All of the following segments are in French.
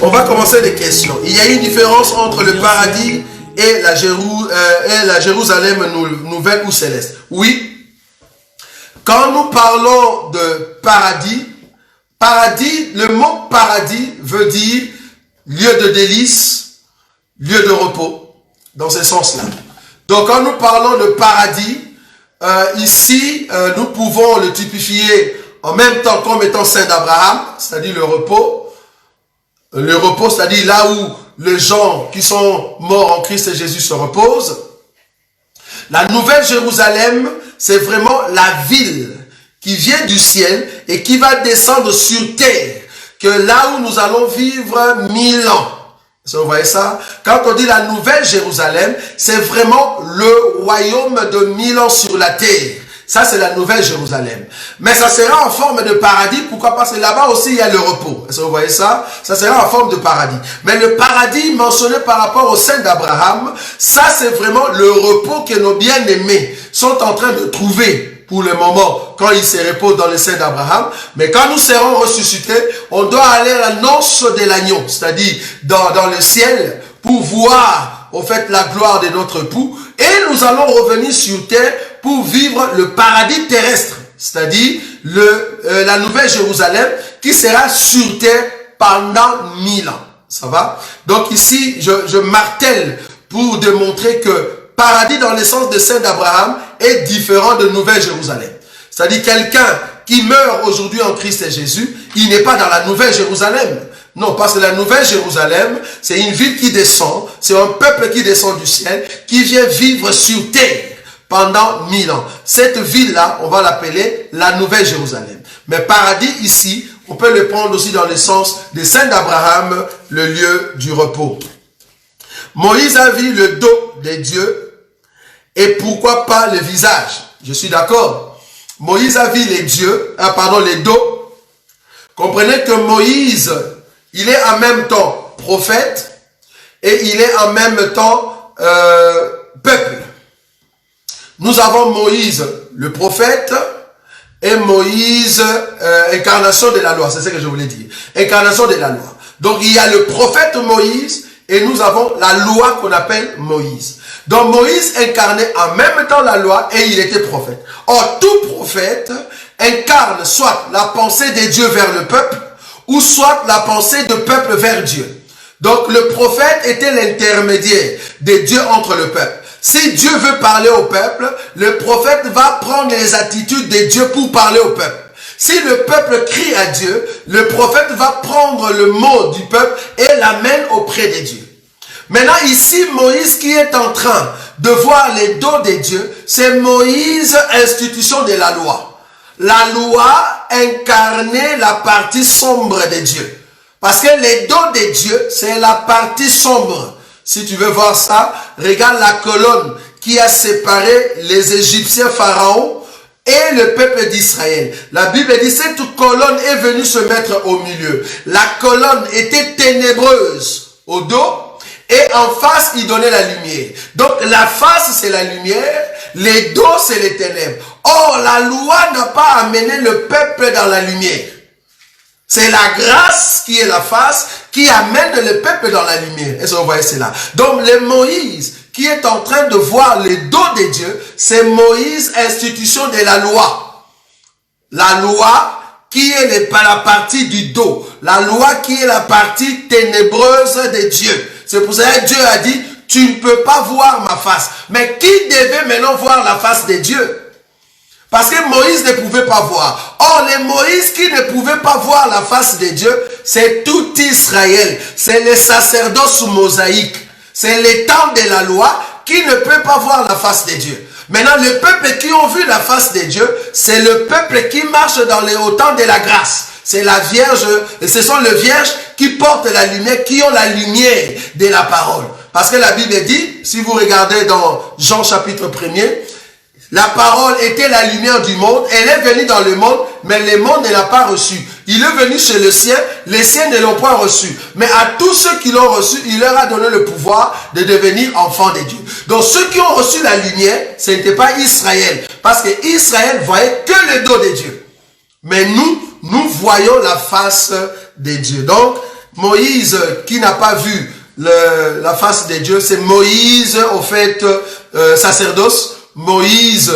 On va commencer les questions. Il y a une différence entre le paradis et la Jérusalem nouvelle ou céleste. Oui. Quand nous parlons de paradis, le mot paradis veut dire lieu de délice, lieu de repos, dans ce sens-là. Donc quand nous parlons de paradis, ici, nous pouvons le typifier en même temps comme étant Saint d'Abraham, c'est-à-dire le repos. Le repos, c'est-à-dire là où les gens qui sont morts en Christ et Jésus se reposent. La Nouvelle Jérusalem, c'est vraiment la ville qui vient du ciel et qui va descendre sur terre, que là où nous allons vivre 1000 ans. Vous voyez ça? Quand on dit la Nouvelle Jérusalem, c'est vraiment le royaume de 1000 ans sur la terre. Ça, c'est la Nouvelle Jérusalem. Mais ça sera en forme de paradis. Pourquoi? Parce que là-bas aussi, il y a le repos. Est-ce que vous voyez ça? Ça sera en forme de paradis. Mais le paradis mentionné par rapport au sein d'Abraham, ça, c'est vraiment le repos que nos bien-aimés sont en train de trouver pour le moment, quand ils se reposent dans le sein d'Abraham. Mais quand nous serons ressuscités, on doit aller à la noce de l'agneau, c'est-à-dire dans le ciel, pour voir, au fait, la gloire de notre époux. Et nous allons revenir sur terre pour vivre le paradis terrestre, c'est-à-dire la Nouvelle Jérusalem qui sera sur terre pendant 1000 ans. Ça va? Donc ici, je martèle pour démontrer que paradis dans le sens de Saint d'Abraham est différent de Nouvelle Jérusalem. C'est-à-dire quelqu'un qui meurt aujourd'hui en Christ et Jésus, il n'est pas dans la Nouvelle Jérusalem. Non, parce que la Nouvelle Jérusalem, c'est une ville qui descend, c'est un peuple qui descend du ciel, qui vient vivre sur terre pendant 1000 ans. Cette ville-là, on va l'appeler la Nouvelle Jérusalem. Mais paradis ici, on peut le prendre aussi dans le sens de Saint d'Abraham, le lieu du repos. Moïse a vu le dos de Dieu et pourquoi pas le visage? Je suis d'accord. Moïse a vu les dos. Comprenez que Moïse, il est en même temps prophète et il est en même temps peuple. Nous avons Moïse, le prophète, et Moïse, incarnation de la loi. C'est ce que je voulais dire. Incarnation de la loi. Donc, il y a le prophète Moïse et nous avons la loi qu'on appelle Moïse. Donc, Moïse incarnait en même temps la loi et il était prophète. Or, tout prophète incarne soit la pensée de Dieu vers le peuple ou soit la pensée de peuple vers Dieu. Donc, le prophète était l'intermédiaire de Dieu entre le peuple. Si Dieu veut parler au peuple, le prophète va prendre les attitudes de Dieu pour parler au peuple. Si le peuple crie à Dieu, le prophète va prendre le mot du peuple et l'amène auprès de Dieu. Maintenant ici, Moïse qui est en train de voir les dos de Dieu, c'est Moïse, institution de la loi. La loi incarnait la partie sombre de Dieu. Parce que les dos de Dieu, c'est la partie sombre. Si tu veux voir ça, regarde la colonne qui a séparé les Égyptiens pharaons et le peuple d'Israël. La Bible dit, cette colonne est venue se mettre au milieu. La colonne était ténébreuse au dos et en face, il donnait la lumière. Donc la face, c'est la lumière, les dos, c'est les ténèbres. Or, la loi n'a pas amené le peuple dans la lumière. C'est la grâce qui est la face qui amène le peuple dans la lumière. Est-ce que vous voyez cela? Donc, le Moïse qui est en train de voir le dos de Dieu, c'est Moïse, institution de la loi. La loi qui est la partie du dos. La loi qui est la partie ténébreuse de Dieu. C'est pour ça que Dieu a dit, tu ne peux pas voir ma face. Mais qui devait maintenant voir la face de Dieu? Parce que Moïse ne pouvait pas voir. Or, les Moïse qui ne pouvaient pas voir la face de Dieu, c'est tout Israël. C'est les sacerdoces mosaïques. C'est les temps de la loi qui ne peut pas voir la face de Dieu. Maintenant, le peuple qui ont vu la face de Dieu, c'est le peuple qui marche dans les hauts temps de la grâce. C'est la Vierge, ce sont les vierges qui portent la lumière, qui ont la lumière de la parole. Parce que la Bible dit, si vous regardez dans Jean chapitre 1er, la parole était la lumière du monde. Elle est venue dans le monde, mais le monde ne l'a pas reçue. Il est venu chez le ciel, les siens ne l'ont pas reçu. Mais à tous ceux qui l'ont reçu, il leur a donné le pouvoir de devenir enfants de Dieu. Donc ceux qui ont reçu la lumière, ce n'était pas Israël. Parce que Israël voyait que le dos de Dieu. Mais nous voyons la face de Dieu. Donc, Moïse qui n'a pas vu la face de Dieu, c'est Moïse, au fait, sacerdoce, Moïse,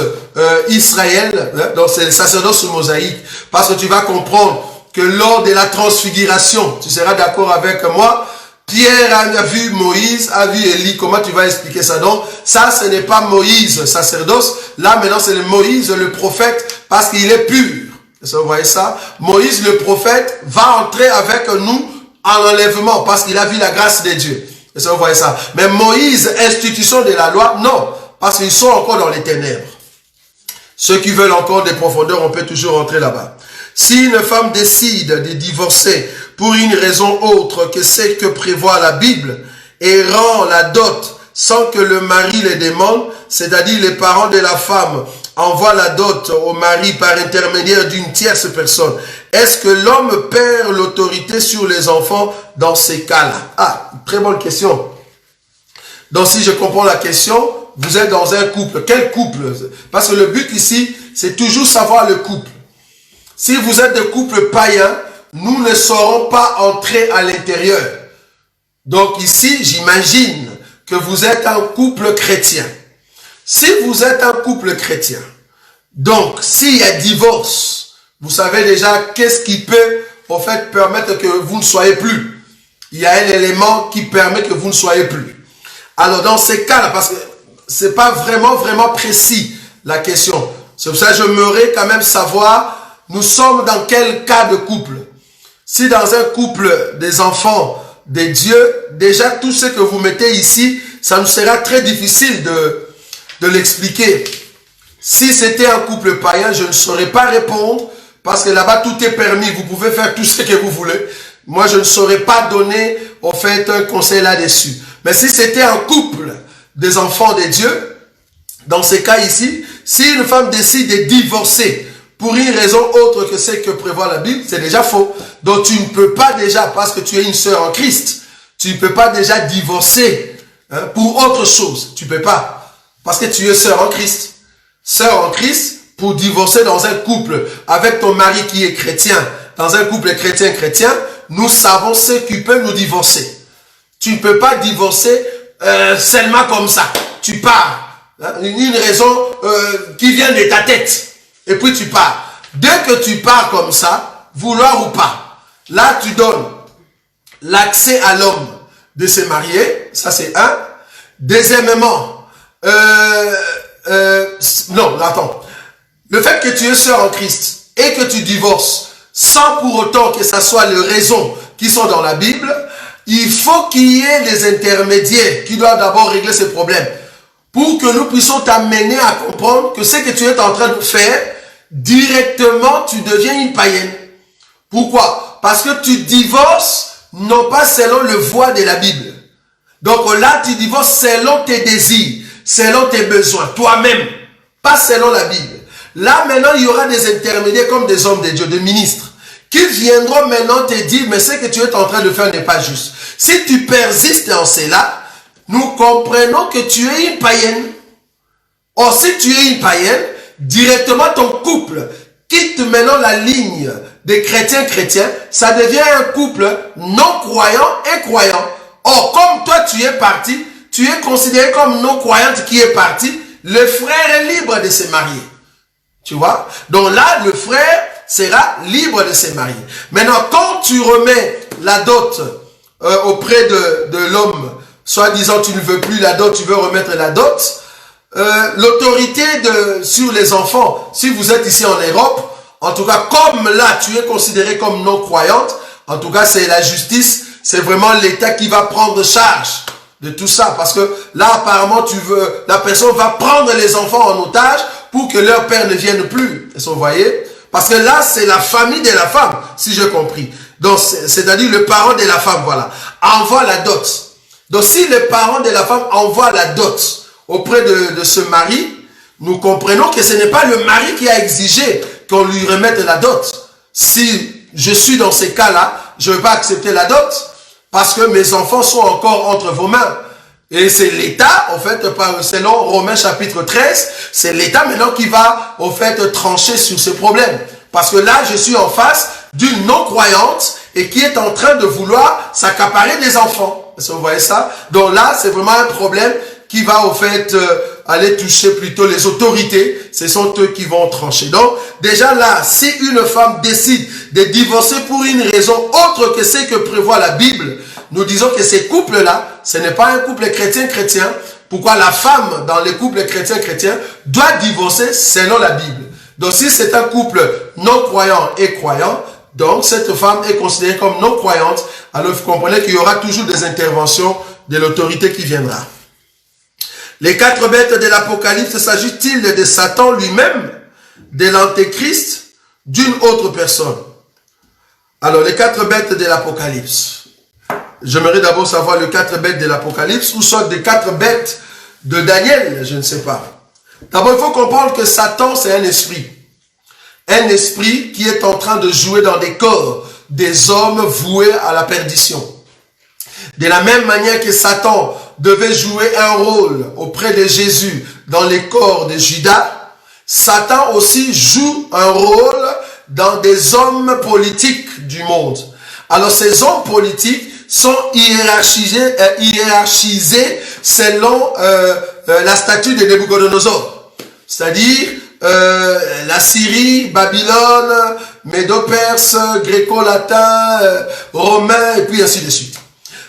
Israël, hein? Donc c'est le sacerdoce mosaïque. Parce que tu vas comprendre que lors de la transfiguration, tu seras d'accord avec moi, Pierre a vu Moïse, a vu Élie. Comment tu vas expliquer ça? Donc, ça, ce n'est pas Moïse, sacerdoce. Là, maintenant, c'est le Moïse, le prophète, parce qu'il est pur. Vous voyez ça? Moïse, le prophète, va entrer avec nous en enlèvement, parce qu'il a vu la grâce de Dieu. Vous voyez ça? Mais Moïse, institution de la loi, non, parce qu'ils sont encore dans les ténèbres. Ceux qui veulent encore des profondeurs, on peut toujours entrer là-bas. Si une femme décide de divorcer pour une raison autre que celle que prévoit la Bible et rend la dot sans que le mari le demande, c'est-à-dire les parents de la femme envoient la dot au mari par intermédiaire d'une tierce personne, est-ce que l'homme perd l'autorité sur les enfants dans ces cas-là? Ah, très bonne question. Donc si je comprends la question, vous êtes dans un couple. Quel couple? Parce que le but ici, c'est toujours savoir le couple. Si vous êtes de couple païen, nous ne saurons pas entrer à l'intérieur. Donc ici, j'imagine que vous êtes un couple chrétien. Si vous êtes un couple chrétien, donc s'il y a divorce, vous savez déjà qu'est-ce qui peut en fait permettre que vous ne soyez plus. Il y a un élément qui permet que vous ne soyez plus. Alors dans ces cas-là, parce que c'est pas vraiment précis la question. C'est pour ça que j'aimerais quand même savoir, nous sommes dans quel cas de couple? Si dans un couple des enfants de Dieu, déjà tout ce que vous mettez ici, ça nous sera très difficile de l'expliquer. Si c'était un couple païen, je ne saurais pas répondre parce que là-bas tout est permis. Vous pouvez faire tout ce que vous voulez. Moi, je ne saurais pas donner en fait un conseil là-dessus. Mais si c'était un couple des enfants de Dieu, dans ces cas ici, si une femme décide de divorcer pour une raison autre que celle que prévoit la Bible, c'est déjà faux. Donc tu ne peux pas déjà, parce que tu es une sœur en Christ, tu ne peux pas déjà divorcer pour autre chose. Tu ne peux pas. Parce que tu es sœur en Christ. Sœur en Christ, pour divorcer dans un couple avec ton mari qui est chrétien, dans un couple chrétien, nous savons ce qui peut nous divorcer. Tu ne peux pas divorcer seulement comme ça. Tu pars. Une raison qui vient de ta tête. Et puis tu pars. Dès que tu pars comme ça, vouloir ou pas, là tu donnes l'accès à l'homme de se marier. Ça c'est un. Deuxièmement, non, attends. Le fait que tu es sœur en Christ et que tu divorces sans pour autant que ça soit les raisons qui sont dans la Bible, il faut qu'il y ait des intermédiaires qui doivent d'abord régler ces problèmes pour que nous puissions t'amener à comprendre que ce que tu es en train de faire, directement, tu deviens une païenne. Pourquoi? Parce que tu divorces non pas selon le voie de la Bible. Donc là, tu divorces selon tes désirs, selon tes besoins, toi-même, pas selon la Bible. Là, maintenant, il y aura des intermédiaires comme des hommes de Dieu, des ministres, qui viendront maintenant te dire, mais ce que tu es en train de faire n'est pas juste. Si tu persistes en cela, nous comprenons que tu es une païenne. Or, si tu es une païenne, directement ton couple quitte maintenant la ligne des chrétiens, ça devient un couple non croyant et croyant. Or, comme toi tu es parti, tu es considéré comme non croyante qui est parti, le frère est libre de se marier. Tu vois? Donc là, le frère sera libre de se marier. Maintenant, quand tu remets la dot auprès de l'homme, soit disant tu ne veux plus la dot, tu veux remettre la dot, l'autorité sur les enfants, si vous êtes ici en Europe, en tout cas comme là tu es considéré comme non croyante, en tout cas c'est la justice, c'est vraiment l'État qui va prendre charge de tout ça, parce que là apparemment la personne va prendre les enfants en otage pour que leur père ne vienne plus. Vous voyez? Parce que là c'est la famille de la femme, si j'ai compris. Donc c'est-à-dire le parent de la femme, voilà, envoie la dot. Donc si le parent de la femme envoie la dot auprès de ce mari, nous comprenons que ce n'est pas le mari qui a exigé qu'on lui remette la dot. Si je suis dans ces cas-là, je ne vais pas accepter la dot parce que mes enfants sont encore entre vos mains. Et c'est l'État, en fait, selon Romains chapitre 13, c'est l'État maintenant qui va, en fait, trancher sur ce problème. Parce que là, je suis en face d'une non-croyante et qui est en train de vouloir s'accaparer des enfants. Est-ce que vous voyez ça? Donc là, c'est vraiment un problème qui va au fait aller toucher plutôt les autorités. Ce sont eux qui vont trancher. Donc déjà là, si une femme décide de divorcer pour une raison autre que ce que prévoit la Bible, nous disons que ces couples-là, ce n'est pas un couple chrétien-chrétien. Pourquoi la femme dans les couples chrétiens-chrétiens doit divorcer selon la Bible? Donc si c'est un couple non-croyant et croyant, donc cette femme est considérée comme non-croyante, alors vous comprenez qu'il y aura toujours des interventions de l'autorité qui viendra. Les 4 bêtes de l'Apocalypse, s'agit-il de Satan lui-même, de l'Antéchrist, d'une autre personne? Alors les 4 bêtes de l'Apocalypse. J'aimerais d'abord savoir les 4 bêtes de l'Apocalypse, ou soit des 4 bêtes de Daniel, je ne sais pas. D'abord, il faut comprendre que Satan, c'est un esprit. Un esprit qui est en train de jouer dans des corps des hommes voués à la perdition. De la même manière que Satan devait jouer un rôle auprès de Jésus dans les corps de Judas, Satan aussi joue un rôle dans des hommes politiques du monde. Alors ces hommes politiques sont hiérarchisés selon la statue de Nabucodonosor. C'est-à-dire la Syrie, Babylone, Médo-Perse, Gréco-Latin, Romain, et puis ainsi de suite.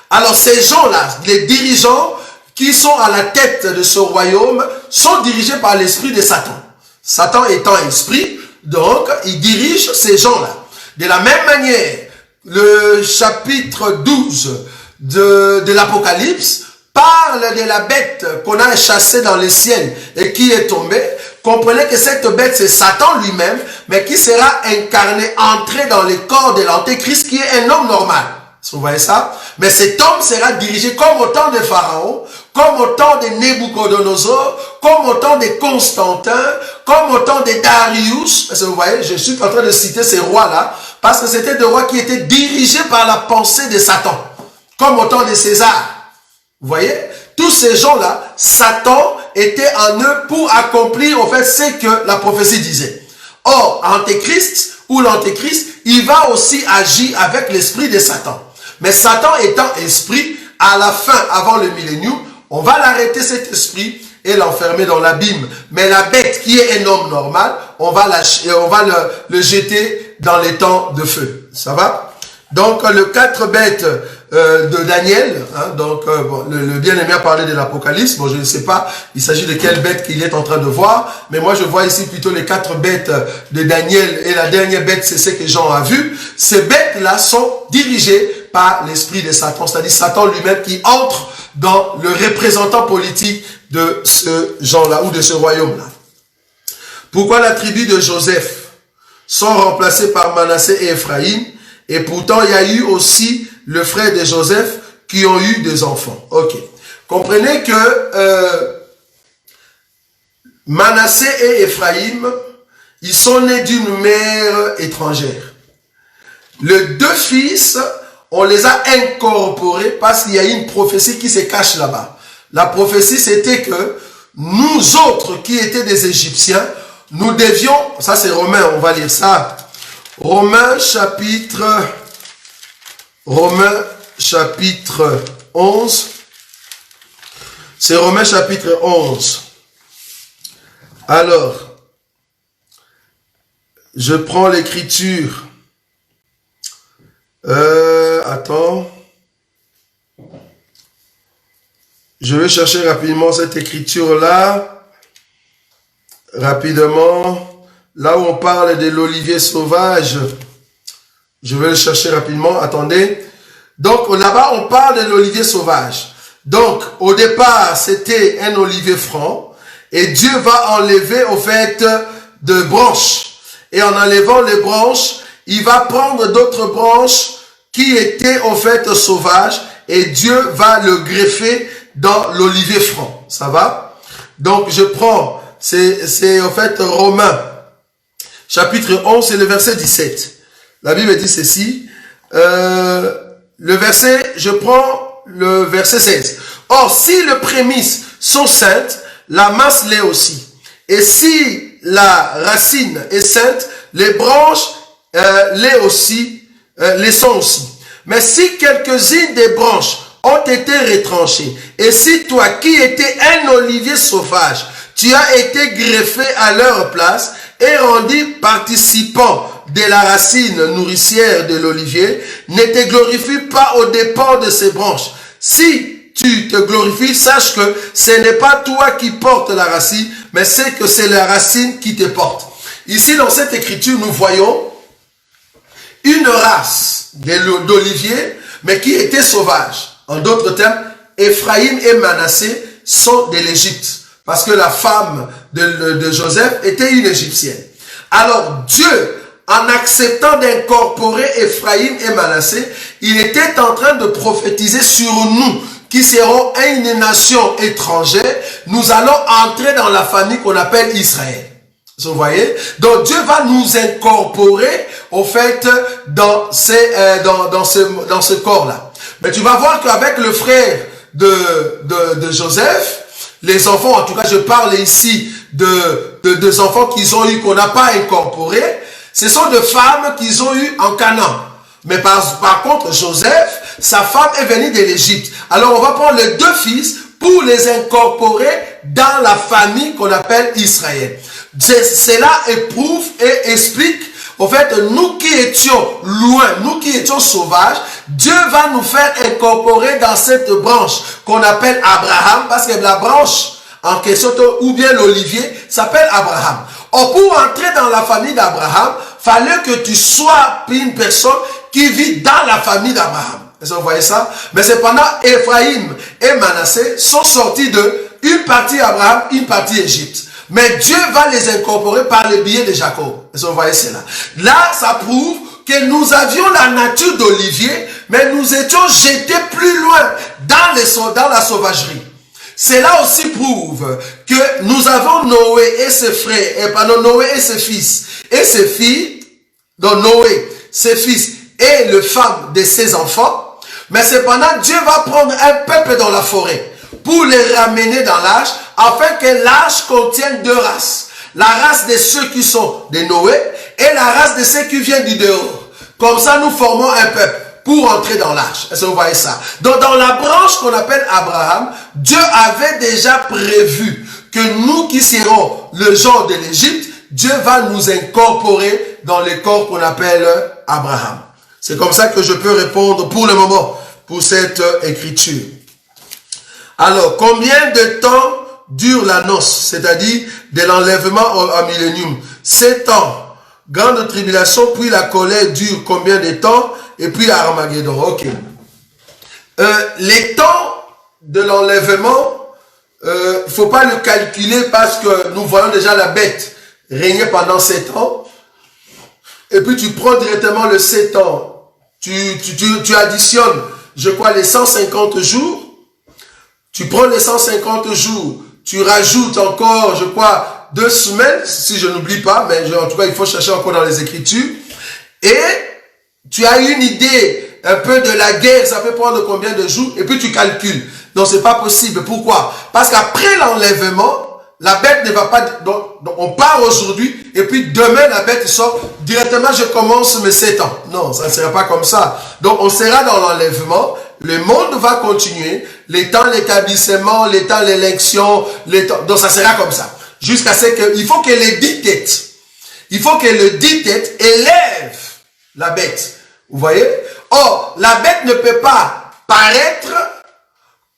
Alors ces gens-là, les dirigeants qui sont à la tête de ce royaume, sont dirigés par l'esprit de Satan. Satan étant esprit, donc il dirige ces gens-là. De la même manière, le chapitre 12 de l'Apocalypse parle de la bête qu'on a chassée dans le ciel et qui est tombée. Comprenez que cette bête, c'est Satan lui-même, mais qui sera incarné, entré dans le corps de l'Antéchrist, qui est un homme normal. Vous voyez ça? Mais cet homme sera dirigé comme au temps de Pharaon, comme au temps de Nabucodonosor, comme au temps de Constantin, comme au temps de Darius. Vous voyez, je suis en train de citer ces rois-là, parce que c'était des rois qui étaient dirigés par la pensée de Satan, comme au temps de César. Vous voyez? Tous ces gens-là, Satan était en eux pour accomplir en fait ce que la prophétie disait. Or, Antéchrist ou l'Antéchrist, il va aussi agir avec l'esprit de Satan. Mais Satan étant esprit, à la fin, avant le millénium, on va l'arrêter cet esprit et l'enfermer dans l'abîme. Mais la bête qui est un homme normal, on va le jeter dans les temps de feu. Ça va? Donc, le 4 bêtes de Daniel, hein, donc bon, le bien-aimé a parlé de l'Apocalypse. Bon, je ne sais pas, il s'agit de quelle bête qu'il est en train de voir, mais moi je vois ici plutôt les 4 bêtes de Daniel, et la dernière bête, c'est ce que Jean a vu. Ces bêtes-là sont dirigées par l'esprit de Satan, c'est-à-dire Satan lui-même qui entre dans le représentant politique de ce genre-là, ou de ce royaume-là. Pourquoi la tribu de Joseph sont remplacées par Manassé et Ephraïm, et pourtant il y a eu aussi le frère de Joseph qui ont eu des enfants. Ok. Comprenez que Manassé et Ephraïm, ils sont nés d'une mère étrangère. Les 2 fils, on les a incorporés parce qu'il y a une prophétie qui se cache là-bas. La prophétie, c'était que nous autres qui étaient des Égyptiens, nous devions, ça c'est Romains, on va lire ça. Romains chapitre 11. C'est Romains chapitre 11. Alors, je prends l'écriture. Attends. Je vais chercher rapidement cette écriture-là. Rapidement. Là où on parle de l'olivier sauvage. Je vais le chercher rapidement. Attendez. Donc, là-bas, on parle de l'olivier sauvage. Donc, au départ, c'était un olivier franc. Et Dieu va enlever, au fait, de branches. Et en enlevant les branches, il va prendre d'autres branches qui étaient, au fait, sauvages. Et Dieu va le greffer dans l'olivier franc. Ça va? Donc, je prends, c'est au fait, Romains, chapitre 11, c'est le verset 17. La Bible dit ceci. Je prends le verset 16. Or, si les prémices sont saintes, la masse l'est aussi. Et si la racine est sainte, les branches l'est aussi. laissons aussi. Mais si quelques-unes des branches ont été retranchées, et si toi qui étais un olivier sauvage, tu as été greffé à leur place et rendu participant de la racine nourricière de l'olivier, ne te glorifie pas aux dépens de ces branches. Si tu te glorifies, sache que ce n'est pas toi qui portes la racine, mais c'est que c'est la racine qui te porte. Ici, dans cette écriture, nous voyons une race d'olivier, mais qui était sauvage. En d'autres termes, Ephraïm et Manassé sont de l'Égypte, parce que la femme de Joseph était une Égyptienne. Alors Dieu, en acceptant d'incorporer Ephraïm et Manassé, il était en train de prophétiser sur nous, qui seront une nation étrangère. Nous allons entrer dans la famille qu'on appelle Israël. Vous voyez? Donc Dieu va nous incorporer au fait dans ce corps-là. Mais tu vas voir qu'avec le frère de Joseph, les enfants, en tout cas je parle ici de enfants qu'ils ont eu, qu'on n'a pas incorporés, ce sont des femmes qu'ils ont eu en Canaan. Mais par contre, Joseph, sa femme est venue de l'Égypte. Alors on va prendre les deux fils pour les incorporer dans la famille qu'on appelle Israël. Cela éprouve et explique, au fait, nous qui étions loin, nous qui étions sauvages, Dieu va nous faire incorporer dans cette branche qu'on appelle Abraham, parce que la branche en question, ou bien l'olivier, s'appelle Abraham. Or, pour entrer dans la famille d'Abraham, fallait que tu sois une personne qui vit dans la famille d'Abraham. Vous voyez ça? Mais cependant, Ephraïm et Manassé sont sortis de une partie Abraham, une partie Égypte. Mais Dieu va les incorporer par le biais de Jacob. Vous voyez cela? Là, ça prouve que nous avions la nature d'olivier, mais nous étions jetés plus loin dans la sauvagerie. Cela aussi prouve que nous avons Noé et ses frères, Noé et ses fils, et ses filles, donc Noé, ses fils et le femme de ses enfants. Mais cependant, Dieu va prendre un peuple dans la forêt pour les ramener dans l'arche, afin que l'arche contienne deux races. La race de ceux qui sont de Noé et la race de ceux qui viennent du dehors. Comme ça, nous formons un peuple pour entrer dans l'arche. Est-ce que vous voyez ça? Donc, dans la branche qu'on appelle Abraham, Dieu avait déjà prévu que nous qui serons le genre de l'Égypte, Dieu va nous incorporer dans le corps qu'on appelle Abraham. C'est comme ça que je peux répondre pour le moment, pour cette écriture. Alors, combien de temps dure la noce, c'est-à-dire de l'enlèvement au millénium? 7 ans. Grande tribulation, puis la colère dure combien de temps? Et puis Armageddon. Ok. Les temps de l'enlèvement, il faut pas le calculer parce que nous voyons déjà la bête régner pendant 7 ans. Et puis tu prends directement le 7 ans. Tu additionnes, je crois, les 150 jours. Tu prends les 150 jours. Tu rajoutes encore, je crois, 2 semaines, si je n'oublie pas, mais en tout cas, il faut chercher encore dans les Écritures. Et tu as une idée un peu de la guerre, ça peut prendre combien de jours, et puis tu calcules. Donc, c'est pas possible. Pourquoi? Parce qu'après l'enlèvement, la bête ne va pas... Donc, on part aujourd'hui, et puis demain, la bête sort. Directement, je commence mes 7 ans. Non, ça ne sera pas comme ça. Donc, on sera dans l'enlèvement. Le monde va continuer. Les temps l'établissement, les temps l'élection, les temps... Donc, ça sera comme ça. Jusqu'à ce que... Il faut que les 10 têtes, élèvent la bête. Vous voyez? Or, la bête ne peut pas paraître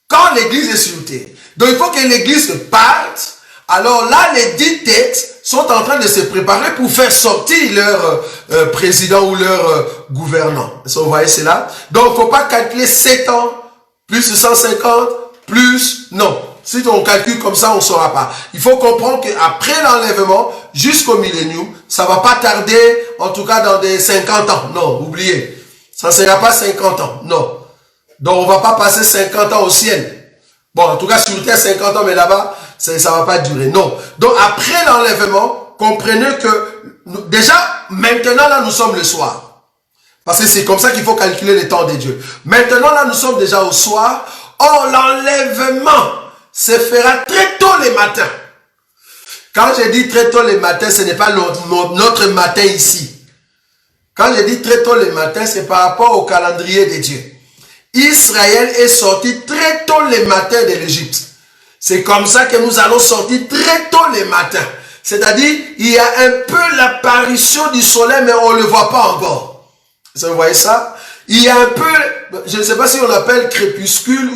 quand l'église est sur terre. Donc, il faut que l'église parte. Alors là, les 10 têtes sont en train de se préparer pour faire sortir leur président ou leur gouvernant. Vous voyez cela? Donc, il ne faut pas calculer 7 ans, plus 150, plus... Non. Si on calcule comme ça, on ne saura pas. Il faut comprendre qu'après l'enlèvement, jusqu'au millénium, ça ne va pas tarder, en tout cas dans des 50 ans. Non, oubliez. Ça ne sera pas 50 ans. Non. Donc, on ne va pas passer 50 ans au ciel. Bon, en tout cas, sur terre, 50 ans, mais là-bas, ça ne va pas durer. Non. Donc, après l'enlèvement, comprenez que, déjà, maintenant, là, nous sommes le soir. Parce que c'est comme ça qu'il faut calculer le temps de Dieu. Maintenant, là, nous sommes déjà au soir. Or, l'enlèvement se fera très tôt le matin. Quand je dis très tôt le matin, ce n'est pas notre matin ici. Quand je dis très tôt le matin, c'est par rapport au calendrier de Dieu. Israël est sorti très tôt le matin de l'Égypte. C'est comme ça que nous allons sortir très tôt le matin. C'est-à-dire, il y a un peu l'apparition du soleil, mais on ne le voit pas encore. Vous voyez ça? Il y a un peu, je ne sais pas si on l'appelle crépuscule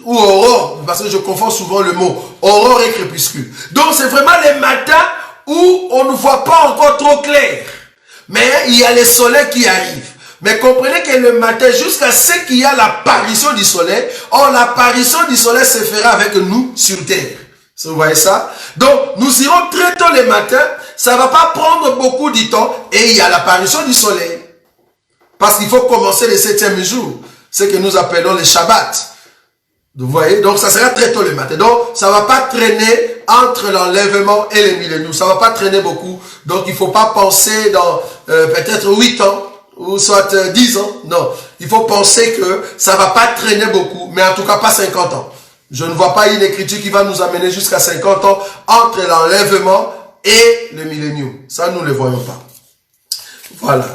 ou aurore, parce que je confonds souvent le mot aurore et crépuscule. Donc c'est vraiment les matins où on ne voit pas encore trop clair. Mais il y a le soleil qui arrive. Mais comprenez que le matin, jusqu'à ce qu'il y a l'apparition du soleil, or l'apparition du soleil se fera avec nous sur terre. Vous voyez ça? Donc, nous irons très tôt le matin, ça ne va pas prendre beaucoup de temps, et il y a l'apparition du soleil. Parce qu'il faut commencer le 7e jour, ce que nous appelons le Shabbat. Vous voyez? Donc, ça sera très tôt le matin. Donc, ça ne va pas traîner entre l'enlèvement et le millénaire. Ça ne va pas traîner beaucoup. Donc, il ne faut pas penser dans peut-être 8 ans, ou soit 10 ans. Non, il faut penser que ça ne va pas traîner beaucoup, mais en tout cas pas 50 ans. Je ne vois pas une écriture qui va nous amener jusqu'à 50 ans entre l'enlèvement et le millénium. Ça, nous ne le voyons pas. Voilà.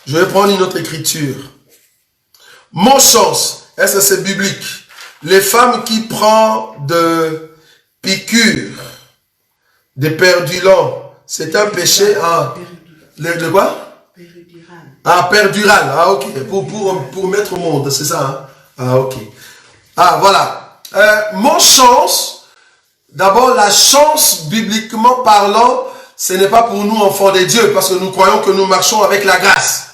Je vais prendre une autre écriture. Mon chance, est-ce que c'est biblique? Les femmes qui prennent de piqûres, de perdulants, c'est un péché. De quoi? Ah, perdural. Ah, ok. Pour mettre au monde, c'est ça. Hein? Ah, ok. Ah, voilà. Mon chance, d'abord, la chance, bibliquement parlant, ce n'est pas pour nous, enfants de Dieu, parce que nous croyons que nous marchons avec la grâce.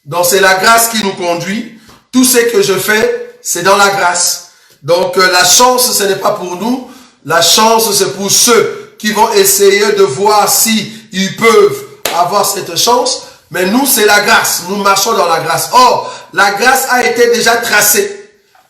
Donc, c'est la grâce qui nous conduit. Tout ce que je fais, c'est dans la grâce. Donc, la chance, ce n'est pas pour nous. La chance, c'est pour ceux qui vont essayer de voir si ils peuvent avoir cette chance. Mais nous, c'est la grâce. Nous marchons dans la grâce. Or, la grâce a été déjà tracée.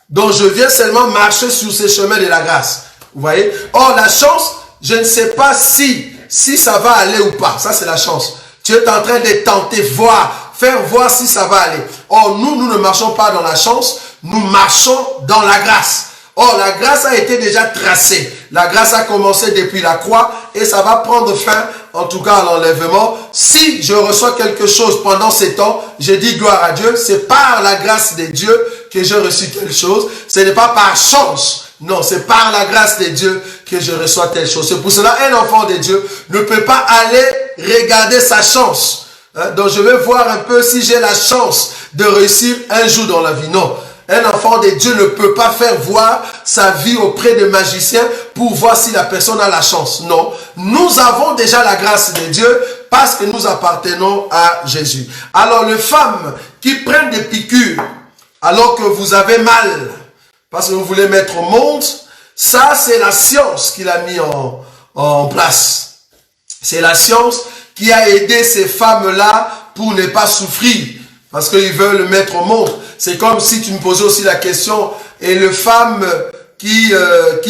Donc, je viens seulement marcher sur ces chemins de la grâce. Vous voyez? Or, la chance, je ne sais pas si ça va aller ou pas. Ça, c'est la chance. Tu es en train de tenter, faire voir si ça va aller. Or, nous ne marchons pas dans la chance. Nous marchons dans la grâce. Or, la grâce a été déjà tracée. La grâce a commencé depuis la croix et ça va prendre fin, en tout cas à l'enlèvement. Si je reçois quelque chose pendant ces temps, je dis gloire à Dieu. C'est par la grâce de Dieu que j'ai reçu telle chose. Ce n'est pas par chance. Non, c'est par la grâce de Dieu que je reçois telle chose. C'est pour cela un enfant de Dieu ne peut pas aller regarder sa chance. Donc je vais voir un peu si j'ai la chance de réussir un jour dans la vie. Non. Un enfant de Dieu ne peut pas faire voir sa vie auprès de magiciens pour voir si la personne a la chance. Non. Nous avons déjà la grâce de Dieu parce que nous appartenons à Jésus. Alors les femmes qui prennent des piqûres alors que vous avez mal, parce que vous voulez mettre au monde, ça c'est la science qui l'a mis en place. C'est la science qui a aidé ces femmes-là pour ne pas souffrir, parce qu'ils veulent mettre au monde. C'est comme si tu me posais aussi la question, et les femmes qui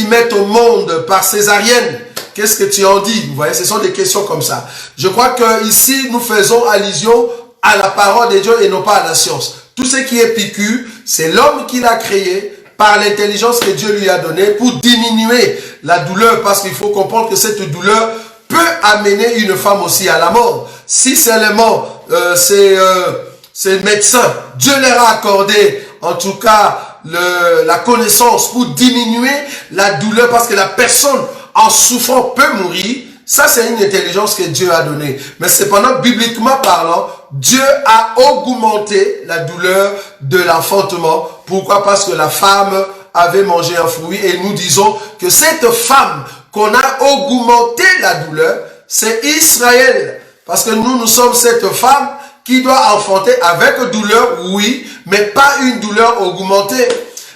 mettent au monde par césarienne, qu'est-ce que tu en dis? Vous voyez, ce sont des questions comme ça. Je crois que ici nous faisons allusion à la parole de Dieu et non pas à la science. Tout ce qui est piqûre, c'est l'homme qui l'a créé par l'intelligence que Dieu lui a donnée pour diminuer la douleur, parce qu'il faut comprendre que cette douleur peut amener une femme aussi à la mort. Si seulement ces médecins, Dieu leur a accordé en tout cas la connaissance pour diminuer la douleur, parce que la personne en souffrant peut mourir. Ça, c'est une intelligence que Dieu a donnée. Mais cependant, bibliquement parlant, Dieu a augmenté la douleur de l'enfantement. Pourquoi? Parce que la femme avait mangé un fruit. Et nous disons que cette femme qu'on a augmenté la douleur, c'est Israël. Parce que nous sommes cette femme qui doit enfanter avec douleur, oui, mais pas une douleur augmentée.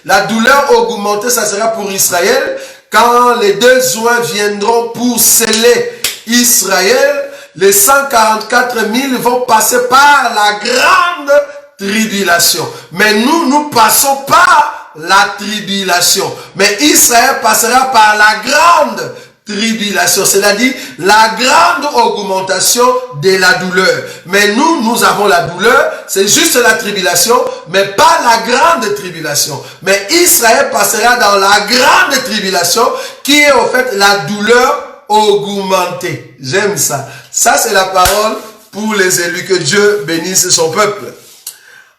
La douleur augmentée, ça sera pour Israël. Quand les 2 juins viendront pour sceller Israël, les 144 000 vont passer par la grande tribulation. Mais nous passons par la tribulation. Mais Israël passera par la grande tribulation, c'est-à-dire la grande augmentation de la douleur. Mais nous avons la douleur, c'est juste la tribulation, mais pas la grande tribulation. Mais Israël passera dans la grande tribulation, qui est en fait la douleur augmentée. J'aime ça. Ça, c'est la parole pour les élus. Que Dieu bénisse son peuple.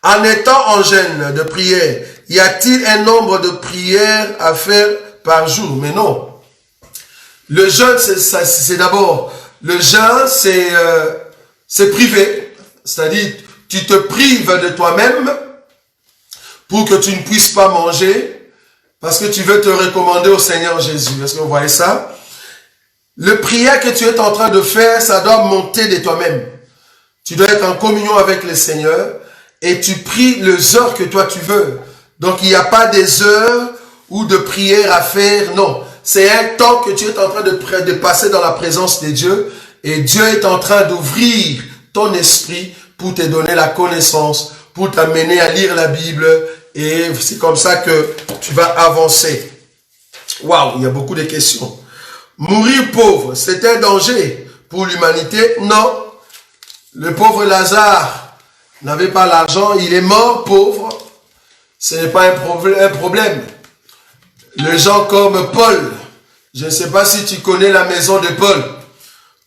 En étant en jeûne de prière, y a-t-il un nombre de prières à faire par jour? Mais non. Le jeûne, c'est d'abord, le jeûne, c'est privé. C'est-à-dire, tu te prives de toi-même pour que tu ne puisses pas manger parce que tu veux te recommander au Seigneur Jésus. Est-ce que vous voyez ça? Le prière que tu es en train de faire, ça doit monter de toi-même. Tu dois être en communion avec le Seigneur et tu pries les heures que toi tu veux. Donc, il n'y a pas des heures ou de prière à faire. Non. C'est un temps que tu es en train de passer dans la présence de Dieu et Dieu est en train d'ouvrir ton esprit pour te donner la connaissance, pour t'amener à lire la Bible et c'est comme ça que tu vas avancer. Waouh, il y a beaucoup de questions. Mourir pauvre, c'est un danger pour l'humanité? Non. Le pauvre Lazare n'avait pas l'argent, il est mort pauvre. Ce n'est pas un problème. Les gens comme Paul, je ne sais pas si tu connais la maison de Paul.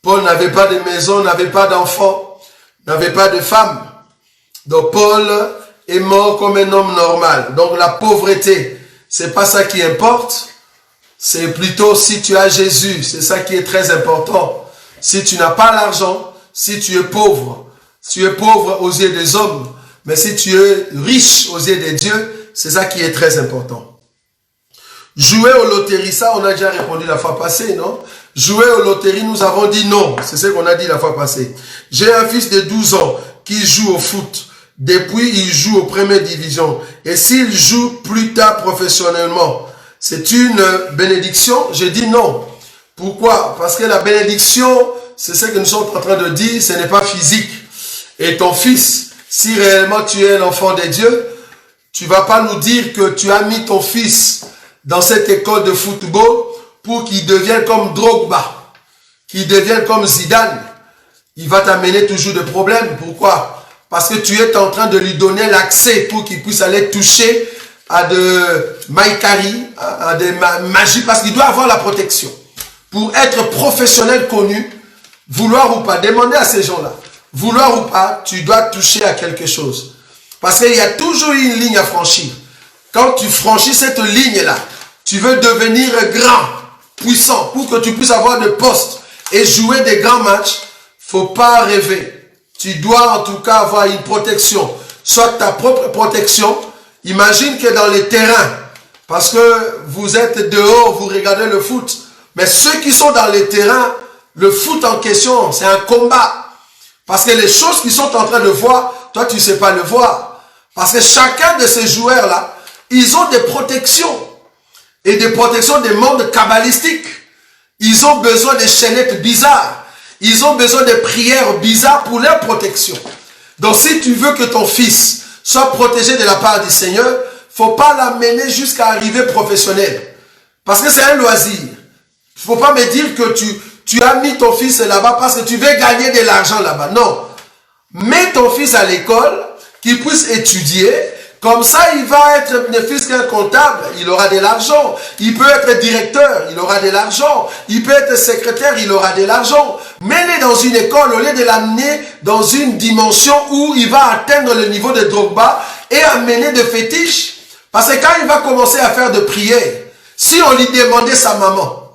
Paul n'avait pas de maison, n'avait pas d'enfants, n'avait pas de femme. Donc Paul est mort comme un homme normal. Donc la pauvreté, c'est pas ça qui importe. C'est plutôt si tu as Jésus, c'est ça qui est très important. Si tu n'as pas l'argent, si tu es pauvre aux yeux des hommes, mais si tu es riche aux yeux de Dieu, c'est ça qui est très important. Jouer aux loteries, ça on a déjà répondu la fois passée, non? Jouer aux loteries, nous avons dit non. C'est ce qu'on a dit la fois passée. J'ai un fils de 12 ans qui joue au foot. Depuis, il joue aux premières divisions. Et s'il joue plus tard professionnellement, c'est une bénédiction? J'ai dit non. Pourquoi? Parce que la bénédiction, c'est ce que nous sommes en train de dire, ce n'est pas physique. Et ton fils, si réellement tu es un enfant de Dieu, tu vas pas nous dire que tu as mis ton fils dans cette école de football pour qu'il devienne comme Drogba, qu'il devienne comme Zidane. Il va t'amener toujours des problèmes. Pourquoi? Parce que tu es en train de lui donner l'accès pour qu'il puisse aller toucher à de maïkari, à des magies, parce qu'il doit avoir la protection. Pour être professionnel connu, vouloir ou pas, demandez à ces gens-là, vouloir ou pas, tu dois toucher à quelque chose. Parce qu'il y a toujours une ligne à franchir. Quand tu franchis cette ligne-là, tu veux devenir grand, puissant, pour que tu puisses avoir de postes et jouer des grands matchs, faut pas rêver. Tu dois en tout cas avoir une protection, soit ta propre protection. Imagine que dans les terrains, parce que vous êtes dehors, vous regardez le foot, mais ceux qui sont dans les terrains, le foot en question, c'est un combat. Parce que les choses qu'ils sont en train de voir, toi tu ne sais pas le voir. Parce que chacun de ces joueurs-là, ils ont des protections. Et des protections des mondes kabbalistiques. Ils ont besoin de chaînettes bizarres. Ils ont besoin de prières bizarres pour leur protection. Donc si tu veux que ton fils soit protégé de la part du Seigneur, faut pas l'amener jusqu'à arriver professionnel. Parce que c'est un loisir. Faut pas me dire que tu as mis ton fils là-bas parce que tu veux gagner de l'argent là-bas. Non. Mets ton fils à l'école, qu'il puisse étudier. Comme ça, il va être bénéfice qu'un comptable, il aura de l'argent. Il peut être directeur, il aura de l'argent. Il peut être secrétaire, il aura de l'argent. Mets-le dans une école au lieu de l'amener dans une dimension où il va atteindre le niveau de Drogba et amener de fétiches. Parce que quand il va commencer à faire de prières, si on lui demandait sa maman,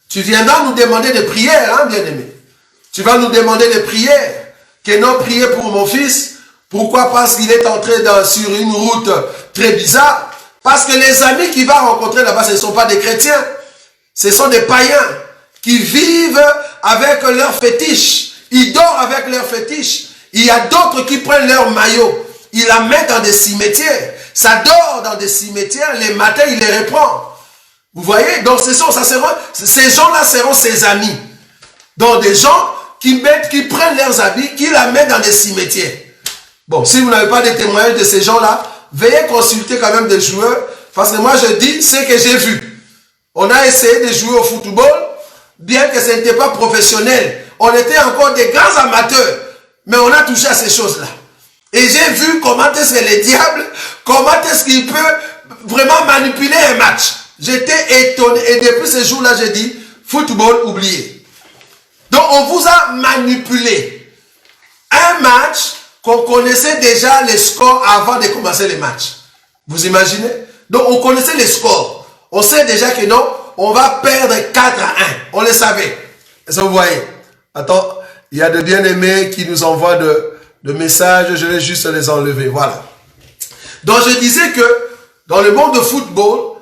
tu viendras nous demander de prières, hein, bien-aimé. Tu vas nous demander de prières. Que non, prier pour mon fils. Pourquoi? Parce qu'il est entré sur une route très bizarre. Parce que les amis qu'il va rencontrer là-bas, ce ne sont pas des chrétiens. Ce sont des païens qui vivent avec leurs fétiches. Ils dorment avec leurs fétiches. Il y a d'autres qui prennent leur maillot. Ils la mettent dans des cimetières. Ça dort dans des cimetières. Les matins, il les reprend. Vous voyez? Donc, ces gens-là seront ses amis. Donc, des gens qui prennent leurs habits, qui la mettent dans des cimetières. Bon, si vous n'avez pas de témoignages de ces gens-là, veuillez consulter quand même des joueurs, parce que moi je dis ce que j'ai vu. On a essayé de jouer au football, bien que ce n'était pas professionnel. On était encore des grands amateurs, mais on a touché à ces choses-là. Et j'ai vu comment est-ce que le diable, comment est-ce qu'il peut vraiment manipuler un match. J'étais étonné, et depuis ce jour-là, j'ai dit, football, oublié. Donc, on vous a manipulé. Un match qu'on connaissait déjà les scores avant de commencer les matchs. Vous imaginez? Donc, on connaissait les scores. On sait déjà que non, on va perdre 4-1. On le savait. Est-ce que vous voyez? Attends, il y a des bien-aimés qui nous envoient de messages. Je vais juste les enlever. Voilà. Donc, je disais que dans le monde de football,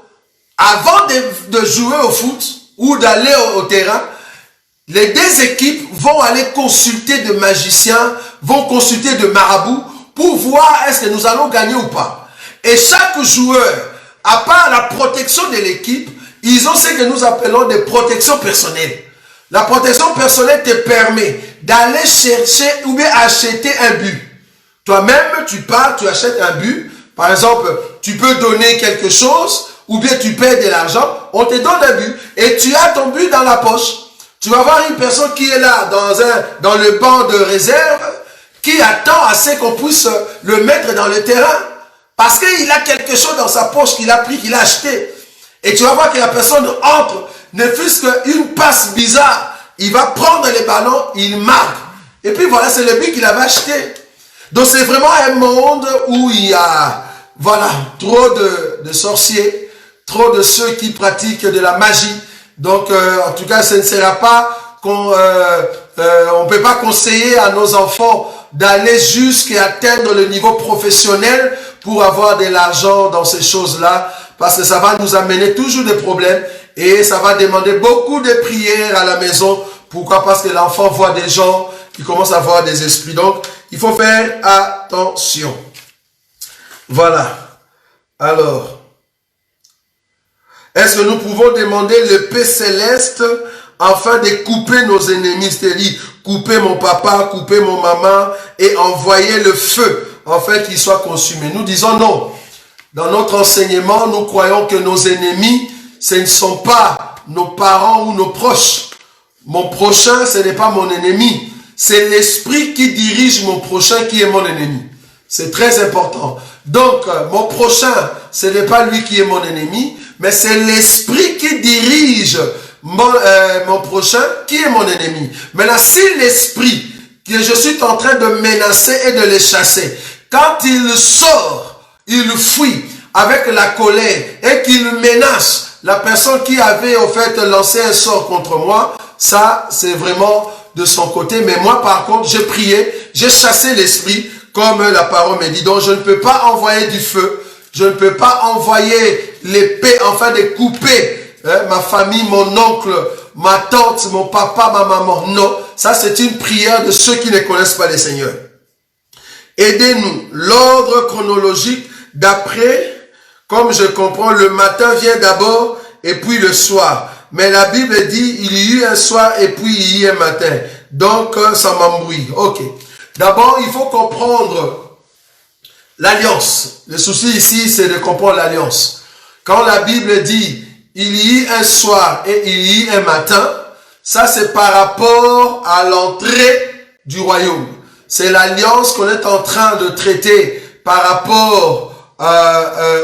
avant de jouer au foot ou d'aller au terrain, les deux équipes vont aller consulter de magiciens, vont consulter de marabouts pour voir est-ce que nous allons gagner ou pas. Et chaque joueur, à part la protection de l'équipe, ils ont ce que nous appelons des protections personnelles. La protection personnelle te permet d'aller chercher ou bien acheter un but. Toi-même, tu pars, tu achètes un but. Par exemple, tu peux donner quelque chose ou bien tu payes de l'argent. On te donne un but et tu as ton but dans la poche. Tu vas voir une personne qui est là dans le banc de réserve qui attend à ce qu'on puisse le mettre dans le terrain parce qu'il a quelque chose dans sa poche qu'il a pris, qu'il a acheté. Et tu vas voir que la personne entre, ne fût-ce qu'une passe bizarre, il va prendre les ballons, il marque. Et puis voilà, c'est le but qu'il avait acheté. Donc c'est vraiment un monde où il y a, voilà, trop de sorciers, trop de ceux qui pratiquent de la magie. Donc en tout cas, ce ne sera pas qu'on on peut pas conseiller à nos enfants d'aller jusqu'à atteindre le niveau professionnel pour avoir de l'argent dans ces choses-là, parce que ça va nous amener toujours des problèmes et ça va demander beaucoup de prières à la maison. Pourquoi? Parce que l'enfant voit des gens qui commencent à voir des esprits. Donc, il faut faire attention. Voilà. Alors, est-ce que nous pouvons demander le paix céleste afin de couper nos ennemis, c'est-à-dire couper mon papa, couper mon maman et envoyer le feu afin qu'il soit consumé? Nous disons non. Dans notre enseignement, nous croyons que nos ennemis, ce ne sont pas nos parents ou nos proches. Mon prochain, ce n'est pas mon ennemi. C'est l'esprit qui dirige mon prochain qui est mon ennemi. C'est très important. Donc, mon prochain, ce n'est pas lui qui est mon ennemi, mais c'est l'esprit qui dirige mon prochain qui est mon ennemi. Maintenant, si l'esprit que je suis en train de menacer et de le chasser, quand il sort, il fuit avec la colère et qu'il menace la personne qui avait au fait lancé un sort contre moi, ça c'est vraiment de son côté. Mais moi par contre, j'ai prié, j'ai chassé l'esprit comme la parole me dit. Donc je ne peux pas envoyer du feu, je ne peux pas envoyer l'épée afin de couper ma famille, mon oncle, ma tante, mon papa, ma maman. Non, ça c'est une prière de ceux qui ne connaissent pas le Seigneur. Aidez-nous. L'ordre chronologique d'après, comme je comprends, le matin vient d'abord et puis le soir. Mais la Bible dit, il y eut un soir et puis il y eut un matin. Donc, ça m'embrouille. Ok. D'abord, il faut comprendre l'alliance. Le souci ici, c'est de comprendre l'alliance. Quand la Bible dit, il y eut un soir et il y eut un matin, ça c'est par rapport à l'entrée du royaume. C'est l'alliance qu'on est en train de traiter par rapport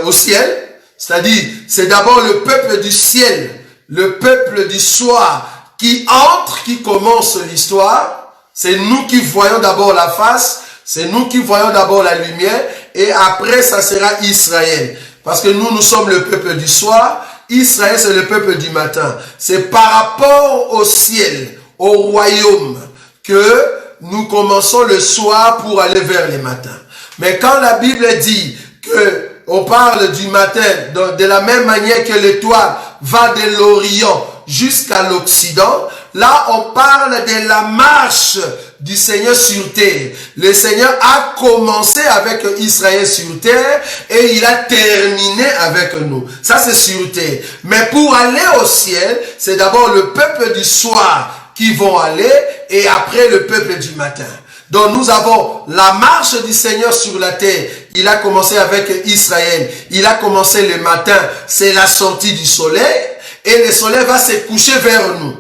au ciel. C'est-à-dire, c'est d'abord le peuple du ciel, le peuple du soir qui entre, qui commence l'histoire. C'est nous qui voyons d'abord la face, c'est nous qui voyons d'abord la lumière, et après ça sera Israël. Parce que nous sommes le peuple du soir, Israël c'est le peuple du matin. C'est par rapport au ciel, au royaume, que nous commençons le soir pour aller vers le matin. Mais quand la Bible dit que on parle du matin, de la même manière que l'étoile va de l'Orient jusqu'à l'Occident, là on parle de la marche du Seigneur sur terre. Le Seigneur a commencé avec Israël sur terre et il a terminé avec nous. Ça c'est sur terre. Mais pour aller au ciel, c'est d'abord le peuple du soir qui vont aller et après le peuple du matin. Donc nous avons la marche du Seigneur sur la terre. Il a commencé avec Israël. Il a commencé le matin. C'est la sortie du soleil. Et le soleil va se coucher vers nous.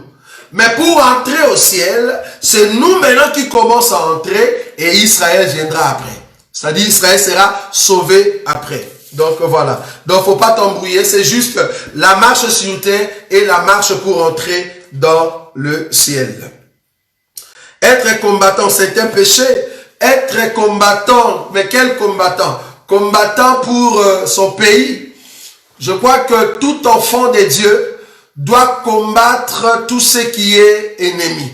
Mais pour entrer au ciel, c'est nous maintenant qui commençons à entrer et Israël viendra après. C'est-à-dire Israël sera sauvé après. Donc voilà. Donc faut pas t'embrouiller. C'est juste la marche sur terre et la marche pour entrer dans le ciel. Être combattant, c'est un péché. Être combattant, mais quel combattant? Combattant pour son pays. Je crois que tout enfant de Dieu doit combattre tout ce qui est ennemi.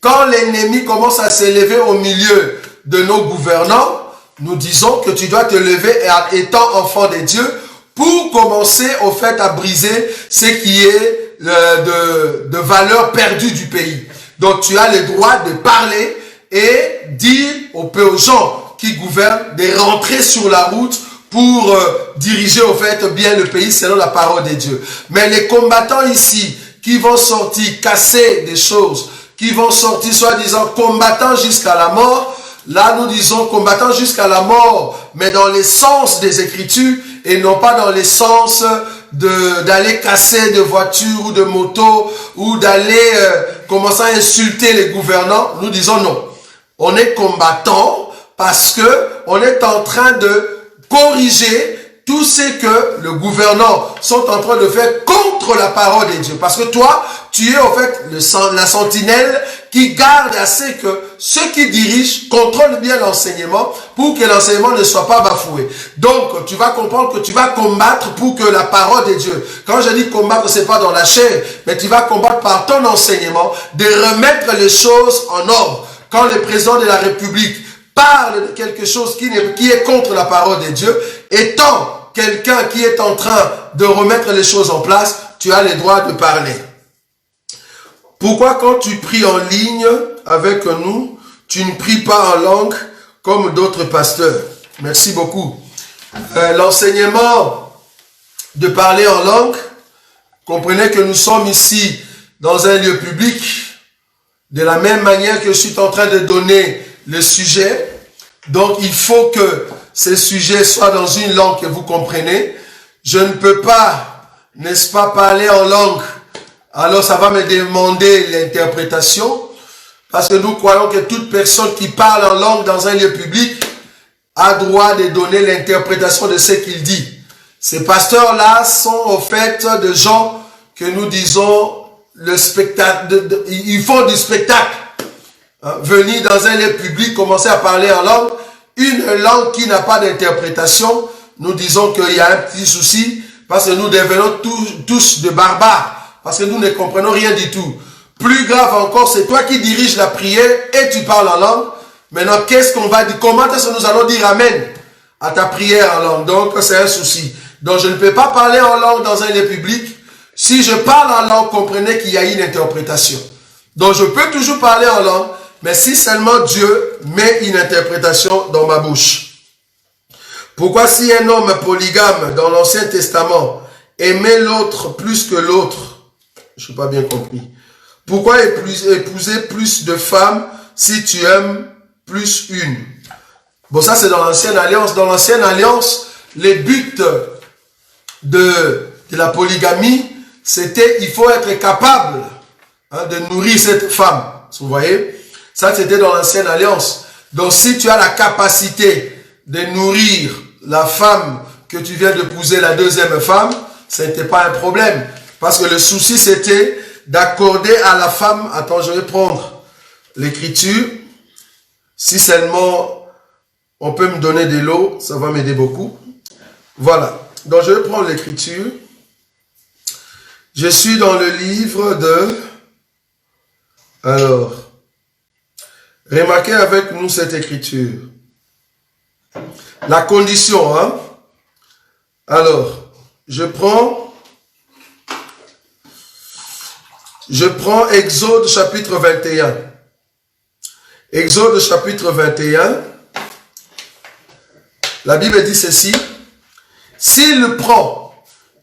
Quand l'ennemi commence à s'élever au milieu de nos gouvernants, nous disons que tu dois te lever étant enfant de Dieu pour commencer au fait à briser ce qui est de valeur perdue du pays. Donc tu as le droit de parler et dire aux gens qui gouvernent de rentrer sur la route pour diriger au fait bien le pays selon la parole de Dieu. Mais les combattants ici qui vont sortir casser des choses, qui vont sortir soi-disant combattants jusqu'à la mort, là nous disons combattants jusqu'à la mort, mais dans le sens des Écritures et non pas dans le sens d'aller casser de voitures ou de motos ou d'aller commencer à insulter les gouvernants. Nous disons non. On est combattant parce que on est en train de corriger tout ce que le gouvernant sont en train de faire contre la parole de Dieu. Parce que toi, tu es en fait la sentinelle qui garde à ce que ceux qui dirigent contrôlent bien l'enseignement pour que l'enseignement ne soit pas bafoué. Donc, tu vas comprendre que tu vas combattre pour que la parole de Dieu, quand je dis combattre, c'est pas dans la chair, mais tu vas combattre par ton enseignement de remettre les choses en ordre. Quand le président de la République parle de quelque chose qui est contre la parole de Dieu, étant quelqu'un qui est en train de remettre les choses en place, tu as le droit de parler. Pourquoi quand tu pries en ligne avec nous, tu ne pries pas en langue comme d'autres pasteurs? Merci beaucoup. L'enseignement de parler en langue, comprenez que nous sommes ici dans un lieu public, de la même manière que je suis en train de donner le sujet. Donc, il faut que ce sujet soit dans une langue que vous comprenez. Je ne peux pas, n'est-ce pas, parler en langue. Alors, ça va me demander l'interprétation. Parce que nous croyons que toute personne qui parle en langue dans un lieu public a droit de donner l'interprétation de ce qu'il dit. Ces pasteurs-là sont au fait de gens que nous disons le spectacle. Ils font du spectacle. Venir dans un lieu public, commencer à parler en langue, une langue qui n'a pas d'interprétation, nous disons qu'il y a un petit souci, parce que nous devenons tous de barbares, parce que nous ne comprenons rien du tout. Plus grave encore, c'est toi qui diriges la prière et tu parles en langue. Maintenant, qu'est-ce qu'on va dire? Comment est-ce que nous allons dire Amen à ta prière en langue? Donc, c'est un souci. Donc, je ne peux pas parler en langue dans un lieu public. Si je parle en langue, comprenez qu'il y a une interprétation. Donc, je peux toujours parler en langue, mais si seulement Dieu met une interprétation dans ma bouche. Pourquoi si un homme polygame dans l'Ancien Testament aimait l'autre plus que l'autre? Je n'ai pas bien compris. Pourquoi épouser plus de femmes si tu aimes plus une? Bon, ça c'est dans l'Ancienne Alliance. Dans l'Ancienne Alliance, les buts de la polygamie, c'était il faut être capable de nourrir cette femme. Vous voyez? Ça, c'était dans l'Ancienne Alliance. Donc, si tu as la capacité de nourrir la femme que tu viens d'épouser, la deuxième femme, ce n'était pas un problème. Parce que le souci, c'était d'accorder à la femme... Attends, je vais prendre l'écriture. Si seulement on peut me donner de l'eau, ça va m'aider beaucoup. Voilà. Donc, je vais prendre l'écriture. Je suis dans le livre de... Alors... Remarquez avec nous cette écriture. La condition, hein. Alors, je prends Exode chapitre 21. Exode chapitre 21. La Bible dit ceci. S'il prend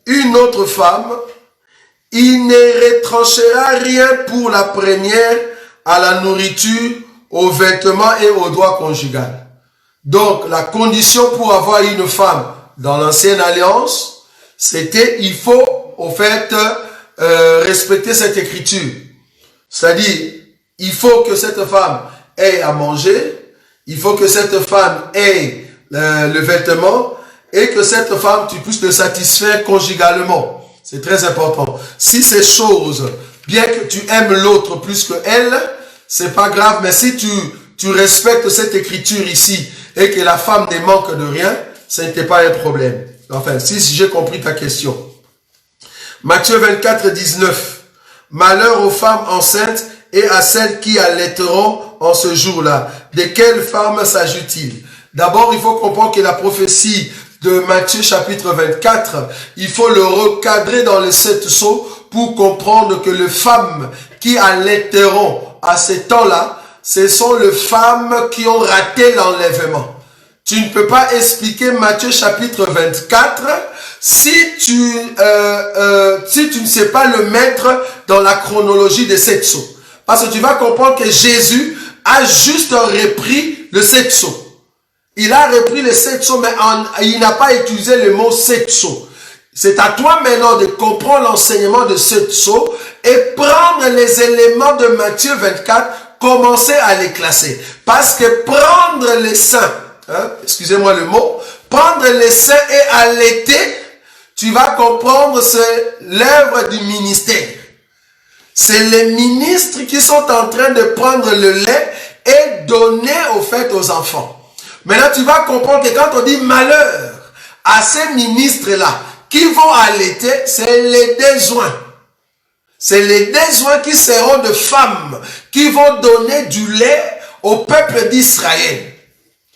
une autre femme, il ne retranchera rien pour la première à la nourriture, aux vêtements et aux droits conjugal. Donc, la condition pour avoir une femme dans l'Ancienne Alliance, c'était, il faut, au fait, respecter cette écriture. C'est-à-dire, il faut que cette femme ait à manger, il faut que cette femme ait le vêtement, et que cette femme, tu puisses le satisfaire conjugalement. C'est très important. Si ces choses, bien que tu aimes l'autre plus que elle, c'est pas grave, mais si tu respectes cette écriture ici et que la femme ne manque de rien, ce n'était pas un problème. Enfin, si j'ai compris ta question. Matthieu 24, 19. Malheur aux femmes enceintes et à celles qui allaiteront en ce jour-là. De quelle femme s'agit-il? D'abord, il faut comprendre que la prophétie de Matthieu chapitre 24, il faut le recadrer dans les 7 sceaux pour comprendre que les femmes qui allaiteront à ces temps-là, ce sont les femmes qui ont raté l'enlèvement. Tu ne peux pas expliquer Matthieu chapitre 24 si tu ne sais pas le mettre dans la chronologie des 7 sceaux. Parce que tu vas comprendre que Jésus a juste repris le 7 sceaux. Il a repris les 7 sceaux, mais il n'a pas utilisé le mot 7 sceaux. C'est à toi maintenant de comprendre l'enseignement de 7 sceaux et prendre les éléments de Matthieu 24, commencer à les classer. Parce que prendre les saints, excusez-moi le mot, prendre les saints et allaiter, tu vas comprendre, c'est l'œuvre du ministère. C'est les ministres qui sont en train de prendre le lait et donner au fait aux enfants. Maintenant, tu vas comprendre que quand on dit malheur à ces ministres-là qui vont allaiter, c'est les déjoints. C'est les déjoints qui seront de femmes qui vont donner du lait au peuple d'Israël.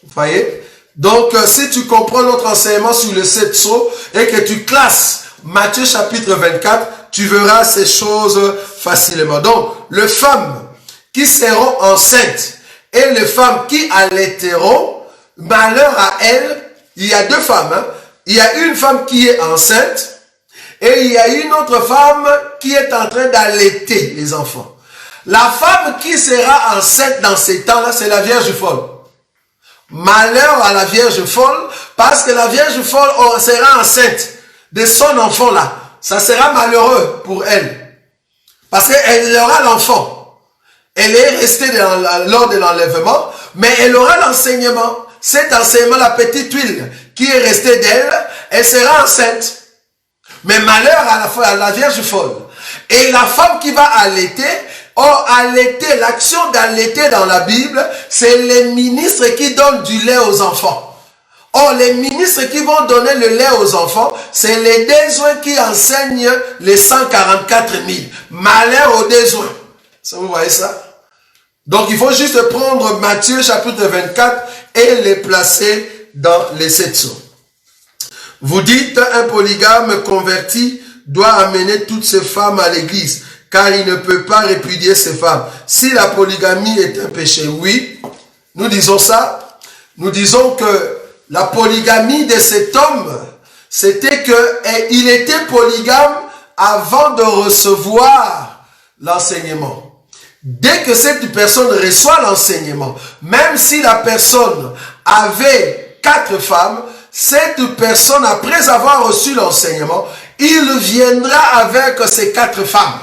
Vous voyez? Donc, si tu comprends notre enseignement sur le 7 sceaux et que tu classes Matthieu chapitre 24, tu verras ces choses facilement. Donc, les femmes qui seront enceintes et les femmes qui allaiteront, malheur à elles. Il y a 2 femmes. Il y a une femme qui est enceinte et il y a une autre femme qui est en train d'allaiter les enfants. La femme qui sera enceinte dans ces temps-là, c'est la Vierge folle. Malheur à la Vierge folle, parce que la Vierge folle sera enceinte de son enfant-là. Ça sera malheureux pour elle. Parce qu'elle aura l'enfant. Elle est restée lors de l'enlèvement, mais elle aura l'enseignement. Cet enseignement, la petite huile qui est restée d'elle, elle sera enceinte. Mais malheur à la Vierge folle. Et la femme qui va allaiter, allaiter, l'action d'allaiter dans la Bible, c'est les ministres qui donnent du lait aux enfants. Or, les ministres qui vont donner le lait aux enfants, c'est les déjoints qui enseignent les 144 000. Malheur aux déjoints. Vous voyez ça? Donc, il faut juste prendre Matthieu chapitre 24 et les placer dans les 7 sceaux. Vous dites, un polygame converti doit amener toutes ces femmes à l'église, car il ne peut pas répudier ces femmes. Si la polygamie est un péché, oui, nous disons ça. Nous disons que la polygamie de cet homme, c'était qu'il était polygame avant de recevoir l'enseignement. Dès que cette personne reçoit l'enseignement, même si la personne avait 4 femmes, cette personne, après avoir reçu l'enseignement, il viendra avec ces 4 femmes.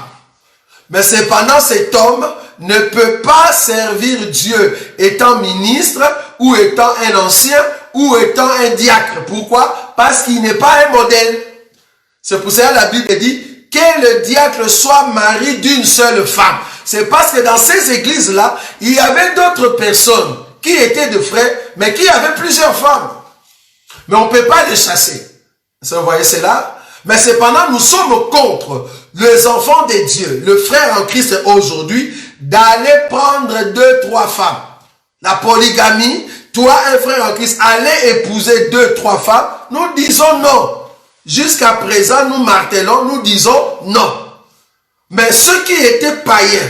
Mais cependant, cet homme ne peut pas servir Dieu étant ministre ou étant un ancien ou étant un diacre. Pourquoi? Parce qu'il n'est pas un modèle. C'est pour ça que la Bible dit que le diacre soit mari d'une seule femme. C'est parce que dans ces églises-là, il y avait d'autres personnes qui étaient de frères, mais qui avaient plusieurs femmes. Mais on ne peut pas les chasser. Vous voyez cela? Mais cependant, nous sommes contre les enfants de Dieu, le frère en Christ aujourd'hui, d'aller prendre 2, 3 femmes. La polygamie, toi, un frère en Christ, allez épouser 2, 3 femmes. Nous disons non. Jusqu'à présent, nous martelons, nous disons non. Mais ceux qui étaient païens,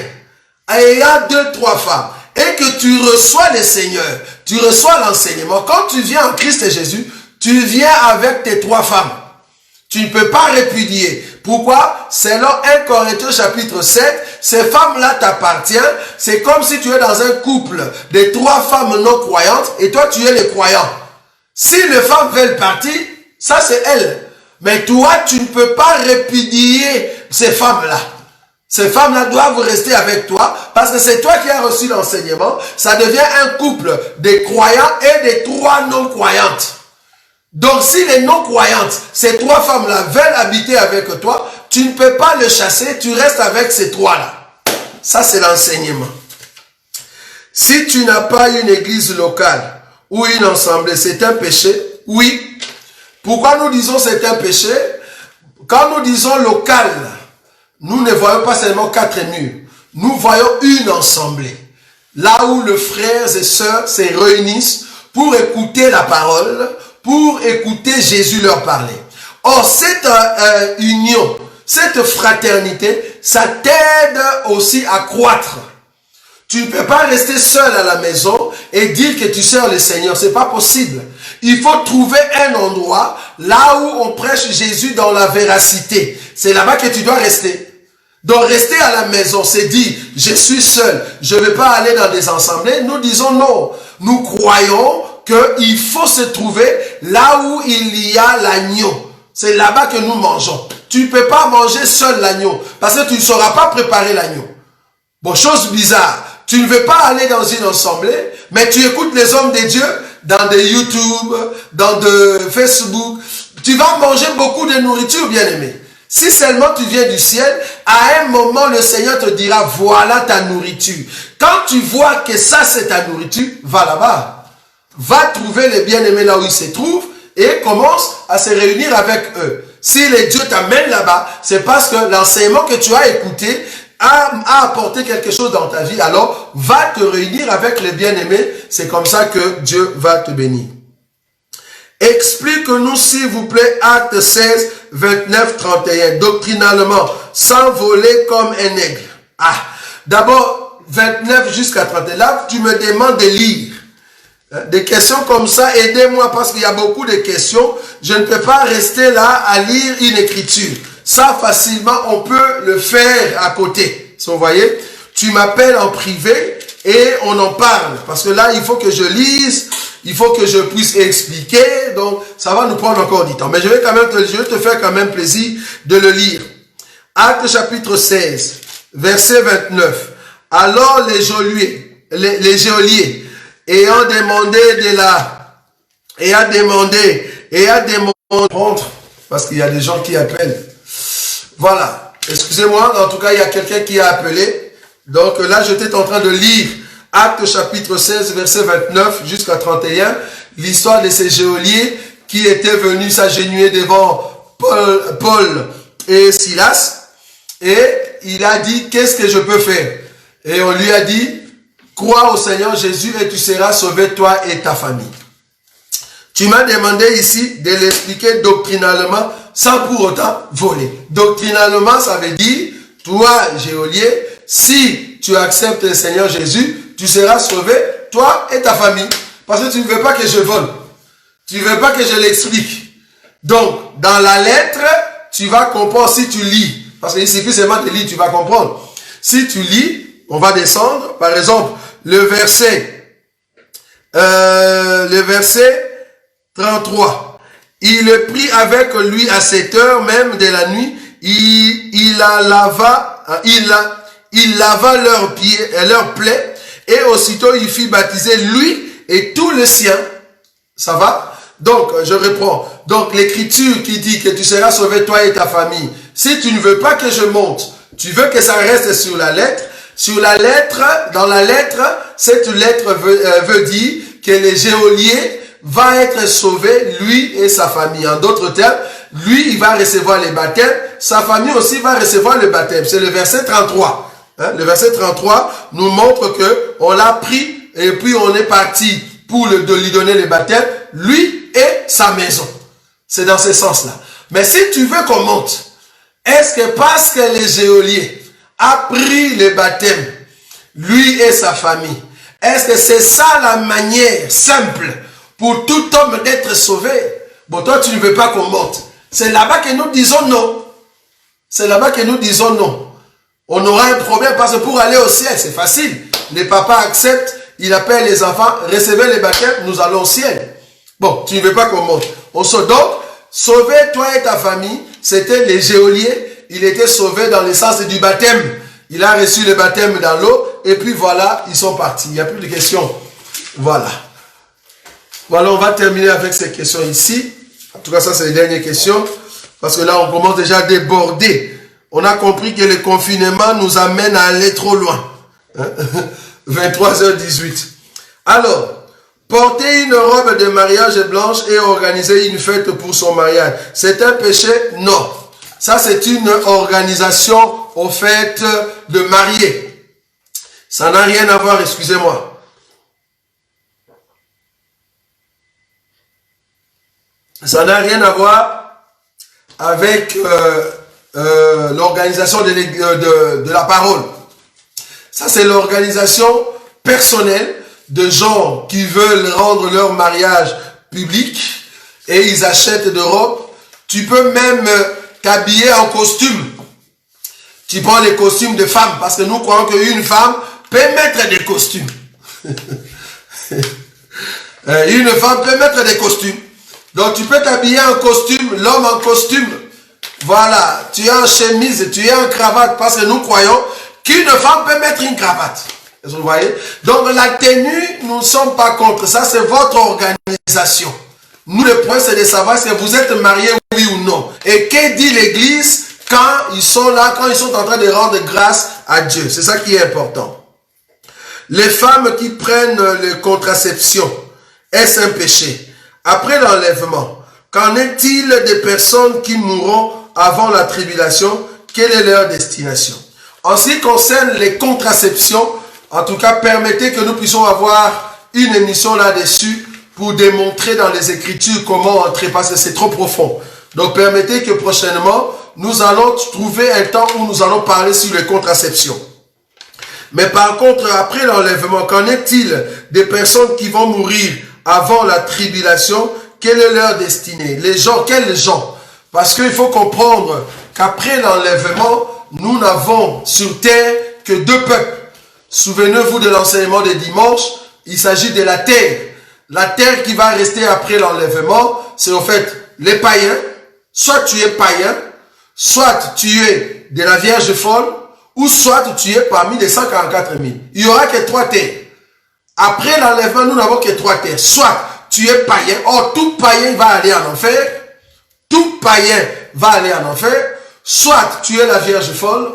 ayant 2, 3 femmes, et que tu reçois le Seigneur, tu reçois l'enseignement, quand tu viens en Christ Jésus, tu viens avec tes 3 femmes. Tu ne peux pas répudier. Pourquoi? Selon 1 Corinthiens chapitre 7, ces femmes-là t'appartiennent. C'est comme si tu es dans un couple de 3 femmes non croyantes et toi tu es le croyant. Si les femmes veulent partir, ça c'est elles. Mais toi, tu ne peux pas répudier ces femmes-là. Ces femmes-là doivent rester avec toi parce que c'est toi qui as reçu l'enseignement. Ça devient un couple de croyants et de 3 non-croyantes. Donc, si les non-croyantes, ces 3 femmes-là veulent habiter avec toi, tu ne peux pas les chasser, tu restes avec ces 3-là. Ça, c'est l'enseignement. Si tu n'as pas une église locale ou une assemblée, c'est un péché? Oui. Pourquoi nous disons c'est un péché? Quand nous disons local, nous ne voyons pas seulement 4 murs. Nous voyons une assemblée. Là où les frères et sœurs se réunissent pour écouter la parole, pour écouter Jésus leur parler. Or, cette union, cette fraternité, ça t'aide aussi à croître. Tu ne peux pas rester seul à la maison et dire que tu sers le Seigneur. C'est pas possible. Il faut trouver un endroit là où on prêche Jésus dans la véracité. C'est là-bas que tu dois rester. Donc rester à la maison, c'est dire, je suis seul, je ne vais pas aller dans des assemblées. Nous disons non. Nous croyons qu'il faut se trouver là où il y a l'agneau. C'est là-bas que nous mangeons. Tu ne peux pas manger seul l'agneau parce que tu ne sauras pas préparer l'agneau. Bon, chose bizarre. Tu ne veux pas aller dans une assemblée, mais tu écoutes les hommes de Dieu dans des YouTube, dans des Facebook. Tu vas manger beaucoup de nourriture, bien-aimé. Si seulement tu viens du ciel, à un moment, le Seigneur te dira, voilà ta nourriture. Quand tu vois que ça, c'est ta nourriture, va là-bas. Va trouver les bien-aimés là où ils se trouvent et commence à se réunir avec eux. Si les dieux t'amènent là-bas, c'est parce que l'enseignement que tu as écouté a apporté quelque chose dans ta vie. Alors, va te réunir avec les bien-aimés. C'est comme ça que Dieu va te bénir. Explique-nous, s'il vous plaît, Acte 16, 29, 31. Doctrinalement, s'envoler comme un aigle. Ah, d'abord, 29 jusqu'à 31. Là, tu me demandes de lire. Des questions comme ça, aidez-moi parce qu'il y a beaucoup de questions. Je ne peux pas rester là à lire une écriture. Ça, facilement, on peut le faire à côté. Vous voyez, tu m'appelles en privé et on en parle. Parce que là, il faut que je lise, il faut que je puisse expliquer. Donc, ça va nous prendre encore du temps. Mais je vais te faire quand même plaisir de le lire. Acte chapitre 16, verset 29. Alors les geôliers, ayant demandé, parce qu'il y a des gens qui appellent. Voilà, excusez-moi, en tout cas, il y a quelqu'un qui a appelé. Donc là, j'étais en train de lire Acte chapitre 16, verset 29 jusqu'à 31, l'histoire de ces geôliers qui étaient venus s'agenouiller devant Paul et Silas. Et il a dit, qu'est-ce que je peux faire? Et on lui a dit, crois au Seigneur Jésus et tu seras sauvé, toi et ta famille. Tu m'as demandé ici de l'expliquer doctrinalement sans pour autant voler. Doctrinalement, ça veut dire, toi, geôlier, si tu acceptes le Seigneur Jésus, tu seras sauvé, toi et ta famille. Parce que tu ne veux pas que je vole. Tu ne veux pas que je l'explique. Donc, dans la lettre, tu vas comprendre si tu lis. Parce qu'il suffit seulement de lire, tu vas comprendre. Si tu lis, on va descendre. Par exemple, le verset 33. Il le prit avec lui à cette heure même de la nuit. Il lava leurs pieds, leurs plaies, et aussitôt il fit baptiser lui et tous les siens. Ça va? Donc, je reprends. Donc, l'écriture qui dit que tu seras sauvé, toi et ta famille. Si tu ne veux pas que je monte, tu veux que ça reste sur la lettre. Sur la lettre, dans la lettre, cette lettre veut dire que le geôlier va être sauvé, lui et sa famille. En d'autres termes, lui, il va recevoir les baptêmes. Sa famille aussi va recevoir le baptême. C'est le verset 33. Hein? Le verset 33 nous montre que on l'a pris et puis on est parti pour lui donner le baptême, lui et sa maison. C'est dans ce sens-là. Mais si tu veux qu'on monte, est-ce que parce que le geôlier a pris le baptême, lui et sa famille, est-ce que c'est ça la manière simple pour tout homme d'être sauvé? Bon, toi, tu ne veux pas qu'on monte. C'est là-bas que nous disons non. C'est là-bas que nous disons non. On aura un problème parce que pour aller au ciel, c'est facile. Les papas acceptent, il appelle les enfants, recevez les baptêmes, nous allons au ciel. Bon, tu ne veux pas qu'on monte. On se donc, sauver toi et ta famille, c'était les geôliers. Il était sauvé dans le sens du baptême. Il a reçu le baptême dans l'eau et puis voilà, ils sont partis. Il n'y a plus de questions. Voilà. Voilà, on va terminer avec ces questions ici. En tout cas, ça, c'est les dernières questions. Parce que là, on commence déjà à déborder. On a compris que le confinement nous amène à aller trop loin. Hein? 23h18. Alors, porter une robe de mariage blanche et organiser une fête pour son mariage, c'est un péché? Non. Ça, c'est une organisation au fait de marier. Ça n'a rien à voir, excusez-moi. Ça n'a rien à voir avec l'organisation de la parole. Ça, c'est l'organisation personnelle de gens qui veulent rendre leur mariage public et ils achètent des robes. Tu peux même t'habiller en costume. Tu prends les costumes de femmes parce que nous croyons qu'une femme peut mettre des costumes. Une femme peut mettre des costumes. Donc tu peux t'habiller en costume, l'homme en costume. Voilà, tu es en chemise, tu es en cravate parce que nous croyons qu'une femme peut mettre une cravate. Vous voyez? Donc la tenue, nous ne sommes pas contre. Ça, c'est votre organisation. Nous, le point, c'est de savoir si vous êtes mariés, oui ou non. Et que dit l'Église quand ils sont là, quand ils sont en train de rendre grâce à Dieu. C'est ça qui est important. Les femmes qui prennent les contraceptions, est-ce un péché? Après l'enlèvement, qu'en est-il des personnes qui mourront avant la tribulation? Quelle est leur destination? En ce qui concerne les contraceptions, en tout cas, permettez que nous puissions avoir une émission là-dessus pour démontrer dans les Écritures comment entrer, parce que c'est trop profond. Donc, permettez que prochainement, nous allons trouver un temps où nous allons parler sur les contraceptions. Mais par contre, après l'enlèvement, qu'en est-il des personnes qui vont mourir avant la tribulation? Quelle est leur destinée? Les gens, quels gens? Parce qu'il faut comprendre qu'après l'enlèvement, nous n'avons sur terre que deux peuples. Souvenez-vous de l'enseignement de dimanche, il s'agit de la terre. La terre qui va rester après l'enlèvement, c'est en fait les païens. Soit tu es païen, soit tu es de la Vierge folle, ou soit tu es parmi les 144 000. Il n'y aura que trois terres. Après l'enlèvement, nous n'avons que trois terres. Soit tu es païen, or tout païen va aller en enfer. Tout païen va aller en enfer. Soit tu es la Vierge folle.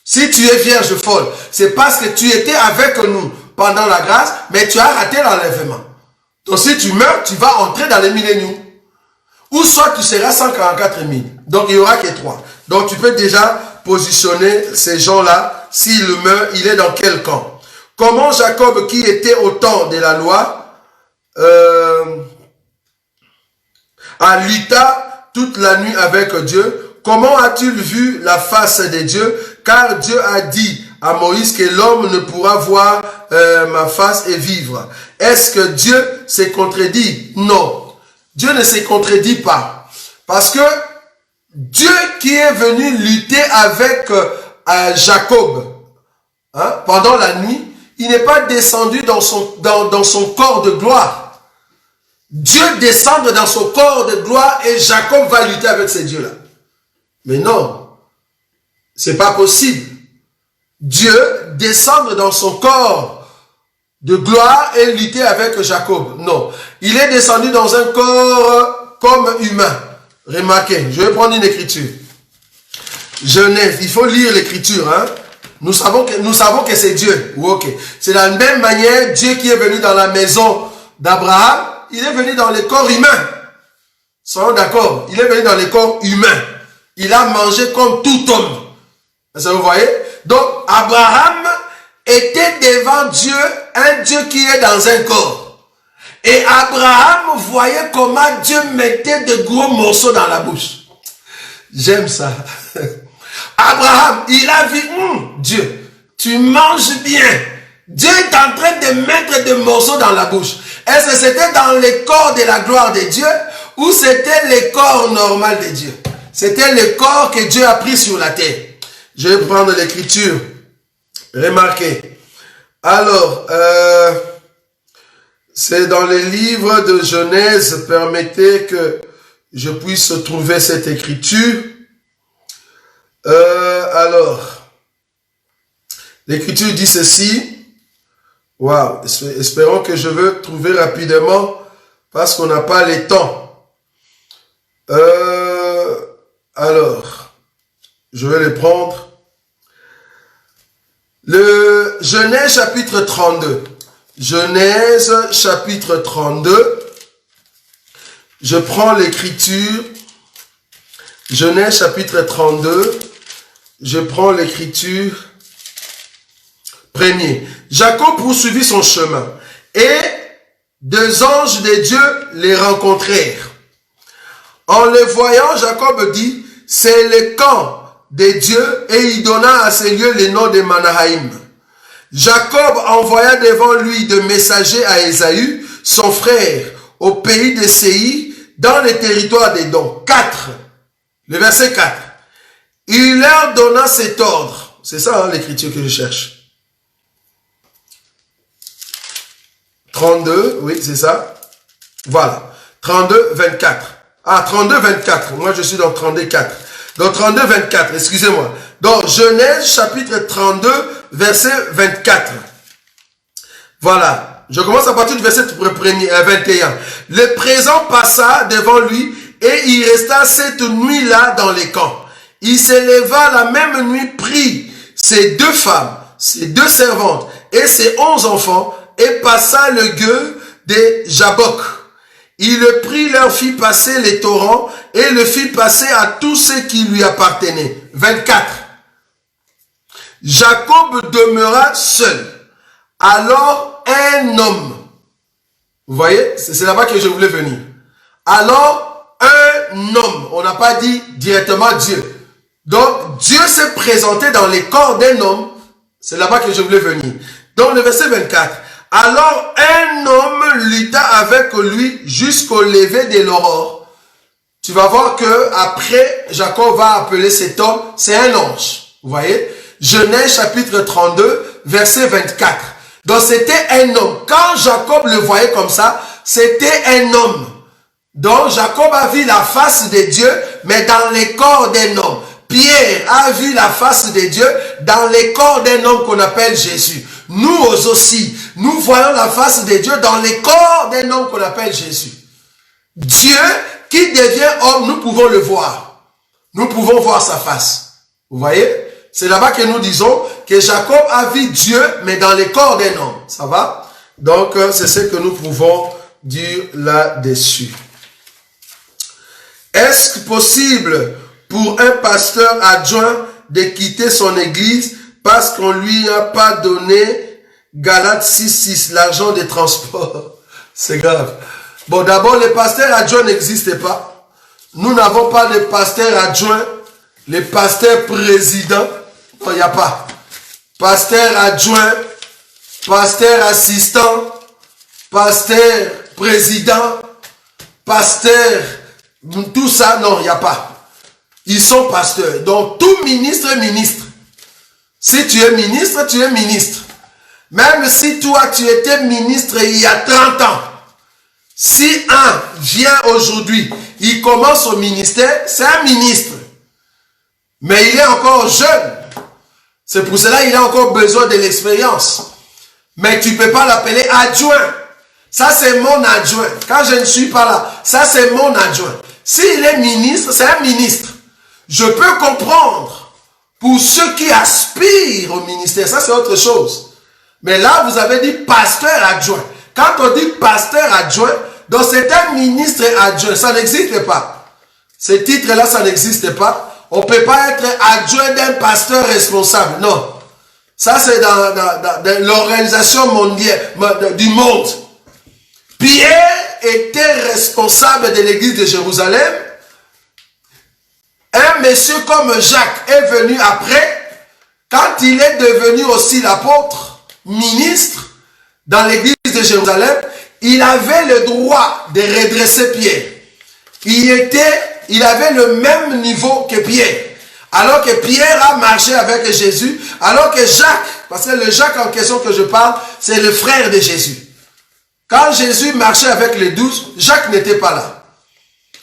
Si tu es Vierge folle, c'est parce que tu étais avec nous pendant la grâce, mais tu as raté l'enlèvement. Donc si tu meurs, tu vas entrer dans les milléniums. Ou soit tu seras 144 000. Donc il n'y aura que trois. Donc tu peux déjà positionner ces gens-là. S'il meurt, il est dans quel camp? Comment Jacob, qui était au temps de la loi, a lutté toute la nuit avec Dieu? Comment a-t-il vu la face de Dieu? Car Dieu a dit à Moïse que l'homme ne pourra voir ma face et vivre. Est-ce que Dieu s'est contredit? Non. Dieu ne se contredit pas. Parce que Dieu qui est venu lutter avec Jacob pendant la nuit, il n'est pas descendu dans son corps de gloire. Dieu descend dans son corps de gloire et Jacob va lutter avec ces dieux-là. Mais non, c'est pas possible. Dieu descendre dans son corps de gloire et lutter avec Jacob. Non, il est descendu dans un corps comme humain. Remarquez, je vais prendre une écriture. Genèse, il faut lire l'écriture. Nous savons que c'est Dieu. Ok. C'est de la même manière, Dieu qui est venu dans la maison d'Abraham, il est venu dans le corps humain. Soyons d'accord, il est venu dans le corps humain. Il a mangé comme tout homme. Est-ce que vous voyez? Donc, Abraham était devant Dieu, un Dieu qui est dans un corps. Et Abraham voyait comment Dieu mettait de gros morceaux dans la bouche. J'aime ça. Abraham, il a vu, Dieu, tu manges bien. Dieu est en train de mettre des morceaux dans la bouche. Est-ce que c'était dans le corps de la gloire de Dieu ou c'était le corps normal de Dieu? C'était le corps que Dieu a pris sur la terre. Je vais prendre l'écriture. Remarquez. Alors, c'est dans les livres de Genèse. Permettez que je puisse trouver cette écriture. Alors, l'écriture dit ceci. Waouh, espérons que je veux trouver rapidement parce qu'on n'a pas le temps. Alors, je vais les prendre. Le Genèse chapitre 32. Genèse chapitre 32. Je prends l'écriture. Genèse chapitre 32. Je prends l'écriture. Premier. Jacob poursuivit son chemin. Et 2 anges de Dieu les rencontrèrent. En les voyant, Jacob dit, c'est le camp de Dieu, et il donna à ces lieux le nom de Manahaïm. Jacob envoya devant lui de messagers à Ésaü, son frère, au pays de Séir, dans le territoire d'Édom. 4. Le verset 4. Il leur donna cet ordre. C'est ça l'écriture que je cherche. 32, oui, c'est ça. Voilà. 32, 24. Ah, 32, 24. Moi, je suis dans 32, 4. Donc, 32, 24, excusez-moi. Donc, Genèse, chapitre 32, verset 24. Voilà. Je commence à partir du verset 21. Le présent passa devant lui et il resta cette nuit-là dans les camps. Il se leva la même nuit, prit ses 2 femmes, ses 2 servantes et ses 11 enfants et passa le gueux de Jabbok. Il prit leur fit passer les torrents et le fit passer à tous ceux qui lui appartenaient. 24. Jacob demeura seul. Alors un homme. Vous voyez, c'est là-bas que je voulais venir. Alors un homme. On n'a pas dit directement Dieu. Donc Dieu s'est présenté dans les corps d'un homme. C'est là-bas que je voulais venir. Donc le verset 24. Alors un homme lutta avec lui jusqu'au lever de l'aurore. Tu vas voir que après Jacob va appeler cet homme, c'est un ange. Vous voyez? Genèse chapitre 32, verset 24. Donc c'était un homme. Quand Jacob le voyait comme ça, c'était un homme. Donc Jacob a vu la face de Dieu, mais dans les corps d'un homme. Pierre a vu la face de Dieu dans les corps d'un homme qu'on appelle Jésus. Nous aussi, nous voyons la face de Dieu dans les corps d'un homme qu'on appelle Jésus. Dieu qui devient homme, nous pouvons le voir. Nous pouvons voir sa face. Vous voyez? C'est là-bas que nous disons que Jacob a vu Dieu, mais dans les corps d'un homme. Ça va? Donc, c'est ce que nous pouvons dire là-dessus. Est-ce possible pour un pasteur adjoint de quitter son église parce qu'on lui a pas donné Galates 6.6, l'argent des transports? C'est grave. Bon, d'abord, les pasteurs adjoints n'existent pas. Nous n'avons pas de pasteurs adjoints. Les pasteurs présidents, non, il n'y a pas. Pasteur adjoint, pasteur assistant, pasteur président, pasteur, tout ça, non, il n'y a pas. Ils sont pasteurs. Donc, tout ministre est ministre. Si tu es ministre, tu es ministre. Même si toi, tu étais ministre il y a 30 ans. Si un vient aujourd'hui, il commence au ministère, c'est un ministre. Mais il est encore jeune. C'est pour cela qu'il a encore besoin de l'expérience. Mais tu ne peux pas l'appeler adjoint. Ça, c'est mon adjoint. Quand je ne suis pas là, ça, c'est mon adjoint. S'il est ministre, c'est un ministre. Je peux comprendre pour ceux qui aspirent au ministère. Ça, c'est autre chose. Mais là, vous avez dit pasteur adjoint. Quand on dit pasteur adjoint, donc c'est un ministre adjoint. Ça n'existe pas. Ce titre-là, ça n'existe pas. On ne peut pas être adjoint d'un pasteur responsable. Non. Ça, c'est dans l'organisation mondiale du monde. Pierre était responsable de l'église de Jérusalem. Un monsieur comme Jacques est venu après. Quand il est devenu aussi l'apôtre, ministre, dans l'église de Jérusalem, il avait le droit de redresser Pierre. Il avait le même niveau que Pierre. Alors que Pierre a marché avec Jésus, alors que Jacques, parce que le Jacques en question que je parle, c'est le frère de Jésus. Quand Jésus marchait avec les 12, Jacques n'était pas là.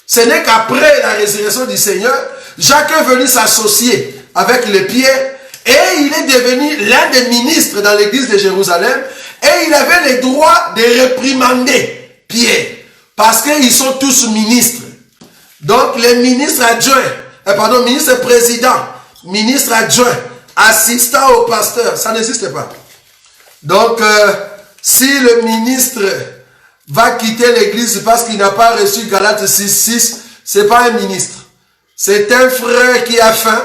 Ce n'est qu'après la résurrection du Seigneur, Jacques est venu s'associer avec les Pierre et il est devenu l'un des ministres dans l'église de Jérusalem et il avait le droit de réprimander Pierre parce qu'ils sont tous ministres. Donc les ministres adjoints, ministre président, ministre adjoint, assistant au pasteur, ça n'existe pas. Donc, si le ministre va quitter l'église parce qu'il n'a pas reçu Galates 6:6, c'est pas un ministre. C'est un frère qui a faim.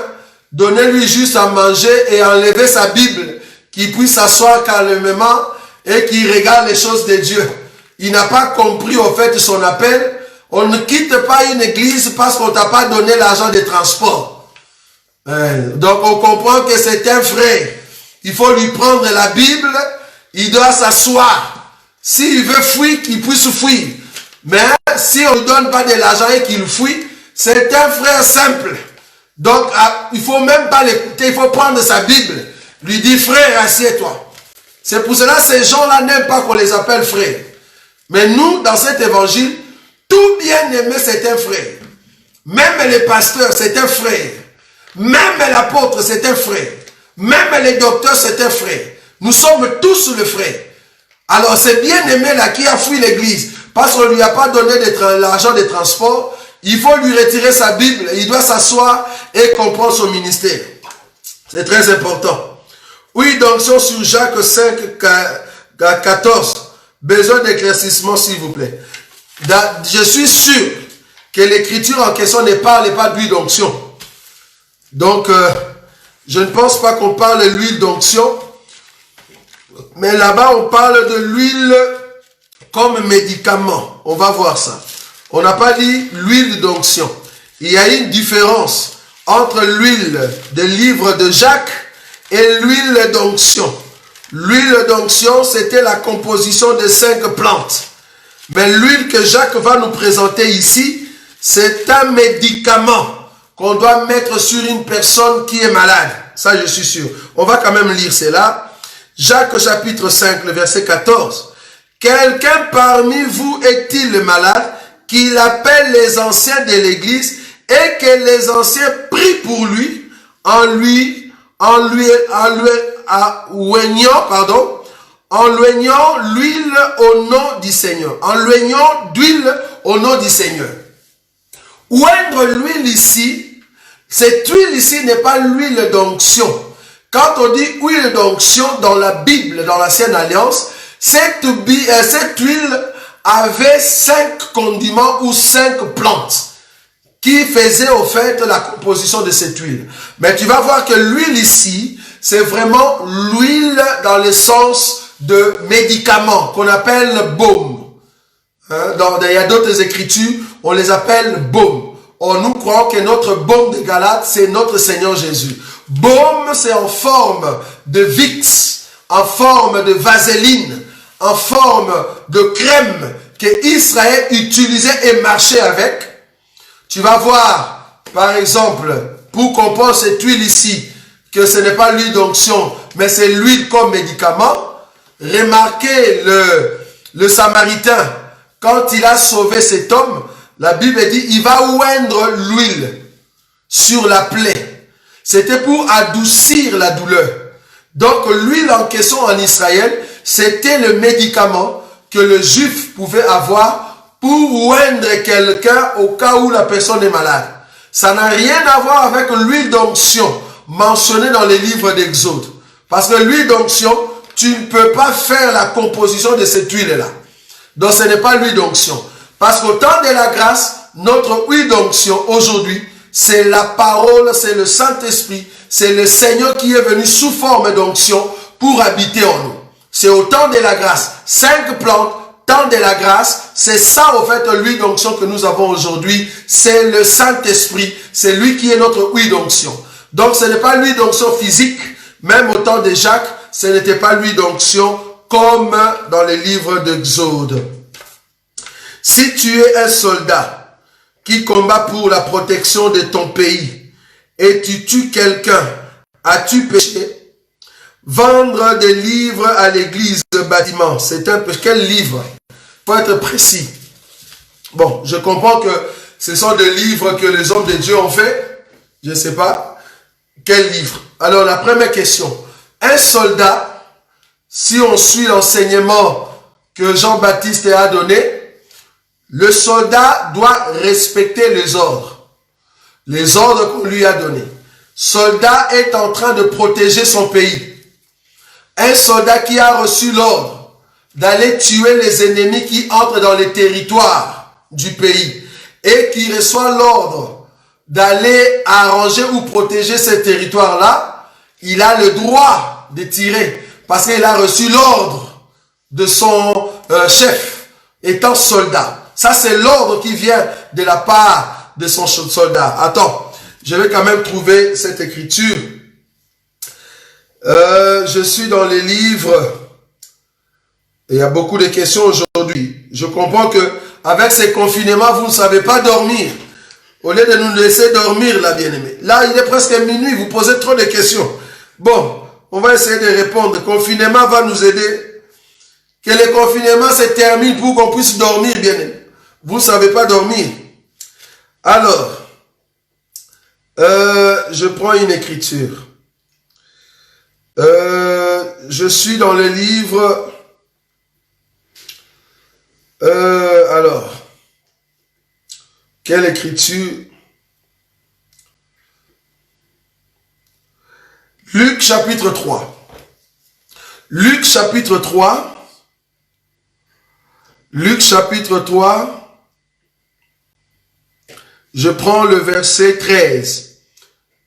Donnez-lui juste à manger et enlever sa Bible, qu'il puisse s'asseoir calmement et qu'il regarde les choses de Dieu. Il n'a pas compris au fait son appel. On ne quitte pas une église parce qu'on ne t'a pas donné l'argent de transport. Donc on comprend que c'est un frère. Il faut lui prendre la Bible, il doit s'asseoir. S'il veut fuir, qu'il puisse fuir. Mais si on ne lui donne pas de l'argent et qu'il fuit, c'est un frère simple. Donc il ne faut même pas l'écouter, il faut prendre sa Bible. Lui dire, frère, assieds-toi. C'est pour cela que ces gens-là n'aiment pas qu'on les appelle frères. Mais nous, dans cet évangile, tout bien-aimé, c'est un frère. Même les pasteurs, c'est un frère. Même l'apôtre, c'est un frère. Même les docteurs, c'est un frère. Nous sommes tous le frère. Alors, ce bien-aimé là qui a fui l'église, parce qu'on ne lui a pas donné l'argent de transport, il faut lui retirer sa Bible. Il doit s'asseoir et comprendre son ministère. C'est très important. Oui, donc, sur Jacques 5, 14. Besoin d'éclaircissement, s'il vous plaît. Je suis sûr que l'écriture en question ne parle pas d'huile d'onction. Donc, je ne pense pas qu'on parle de l'huile d'onction. Mais là-bas, on parle de l'huile comme médicament. On va voir ça. On n'a pas dit l'huile d'onction. Il y a une différence entre l'huile des livres de Jacques et l'huile d'onction. L'huile d'onction, c'était la composition de 5 plantes. Mais l'huile que Jacques va nous présenter ici, c'est un médicament qu'on doit mettre sur une personne qui est malade. Ça, je suis sûr. On va quand même lire cela. Jacques chapitre 5, le verset 14. Quelqu'un parmi vous est-il malade, qu'il appelle les anciens de l'église et que les anciens prient pour lui en loignant l'huile au nom du Seigneur. En loignant d'huile au nom du Seigneur. Oindre l'huile ici, cette huile ici n'est pas l'huile d'onction. Quand on dit huile d'onction dans la Bible, dans l'Ancienne Alliance, cette huile avait 5 condiments ou 5 plantes qui faisaient au fait la composition de cette huile. Mais tu vas voir que l'huile ici, c'est vraiment l'huile dans le sens de médicament qu'on appelle baume. Il y a d'autres écritures, on les appelle baume. Nous croyons que notre baume de Galate, c'est notre Seigneur Jésus. Baume, c'est en forme de Vicks, en forme de vaseline, en forme de crème que Israël utilisait et marchait avec. Tu vas voir, par exemple, pour comprendre cette huile ici, que ce n'est pas l'huile d'onction, mais c'est l'huile comme médicament. Remarquez le Samaritain, quand il a sauvé cet homme, la Bible dit, il va oindre l'huile sur la plaie. C'était pour adoucir la douleur. Donc l'huile en question en Israël, c'était le médicament que le juif pouvait avoir pour oindre quelqu'un au cas où la personne est malade. Ça n'a rien à voir avec l'huile d'onction mentionnée dans les livres d'Exode. Parce que l'huile d'onction, tu ne peux pas faire la composition de cette huile-là. Donc ce n'est pas l'huile d'onction. Parce qu'au temps de la grâce, notre huile d'onction aujourd'hui, c'est la parole, c'est le Saint-Esprit, c'est le Seigneur qui est venu sous forme d'onction pour habiter en nous. C'est au temps de la grâce. 5 plantes, temps de la grâce, c'est ça au fait l'huile d'onction que nous avons aujourd'hui. C'est le Saint-Esprit, c'est lui qui est notre huile d'onction. Donc ce n'est pas l'huile d'onction physique, même au temps de Jacques, ce n'était pas l'huile d'onction comme dans les livres d'Exode. Si tu es un soldat qui combat pour la protection de ton pays et tu tues quelqu'un, as-tu péché? Vendre des livres à l'église de bâtiment, c'est un péché. Quel livre? Il faut être précis. Bon, je comprends que ce sont des livres que les hommes de Dieu ont fait. Je ne sais pas. Quel livre? Alors, la première question. Un soldat, si on suit l'enseignement que Jean-Baptiste a donné, le soldat doit respecter les ordres qu'on lui a donnés. soldat est en train de protéger son pays. Un soldat qui a reçu l'ordre d'aller tuer les ennemis qui entrent dans les territoires du pays et qui reçoit l'ordre d'aller arranger ou protéger ces territoires-là, il a le droit de tirer parce qu'il a reçu l'ordre de son chef étant soldat. Ça, c'est l'ordre qui vient de la part de son soldat. Attends, je vais quand même trouver cette écriture. Je suis dans les livres. Il y a beaucoup de questions aujourd'hui. Je comprends que avec ces confinements, vous ne savez pas dormir. Au lieu de nous laisser dormir, là, bien-aimé. Là, il est presque minuit, vous posez trop de questions. Bon, on va essayer de répondre. Le confinement va nous aider. Que le confinement se termine pour qu'on puisse dormir, bien-aimé. Vous ne savez pas dormir. Alors, je prends une écriture. Je suis dans le livre... alors, quelle écriture? Luc chapitre 3. Luc chapitre 3. Luc chapitre 3. Je prends le verset 13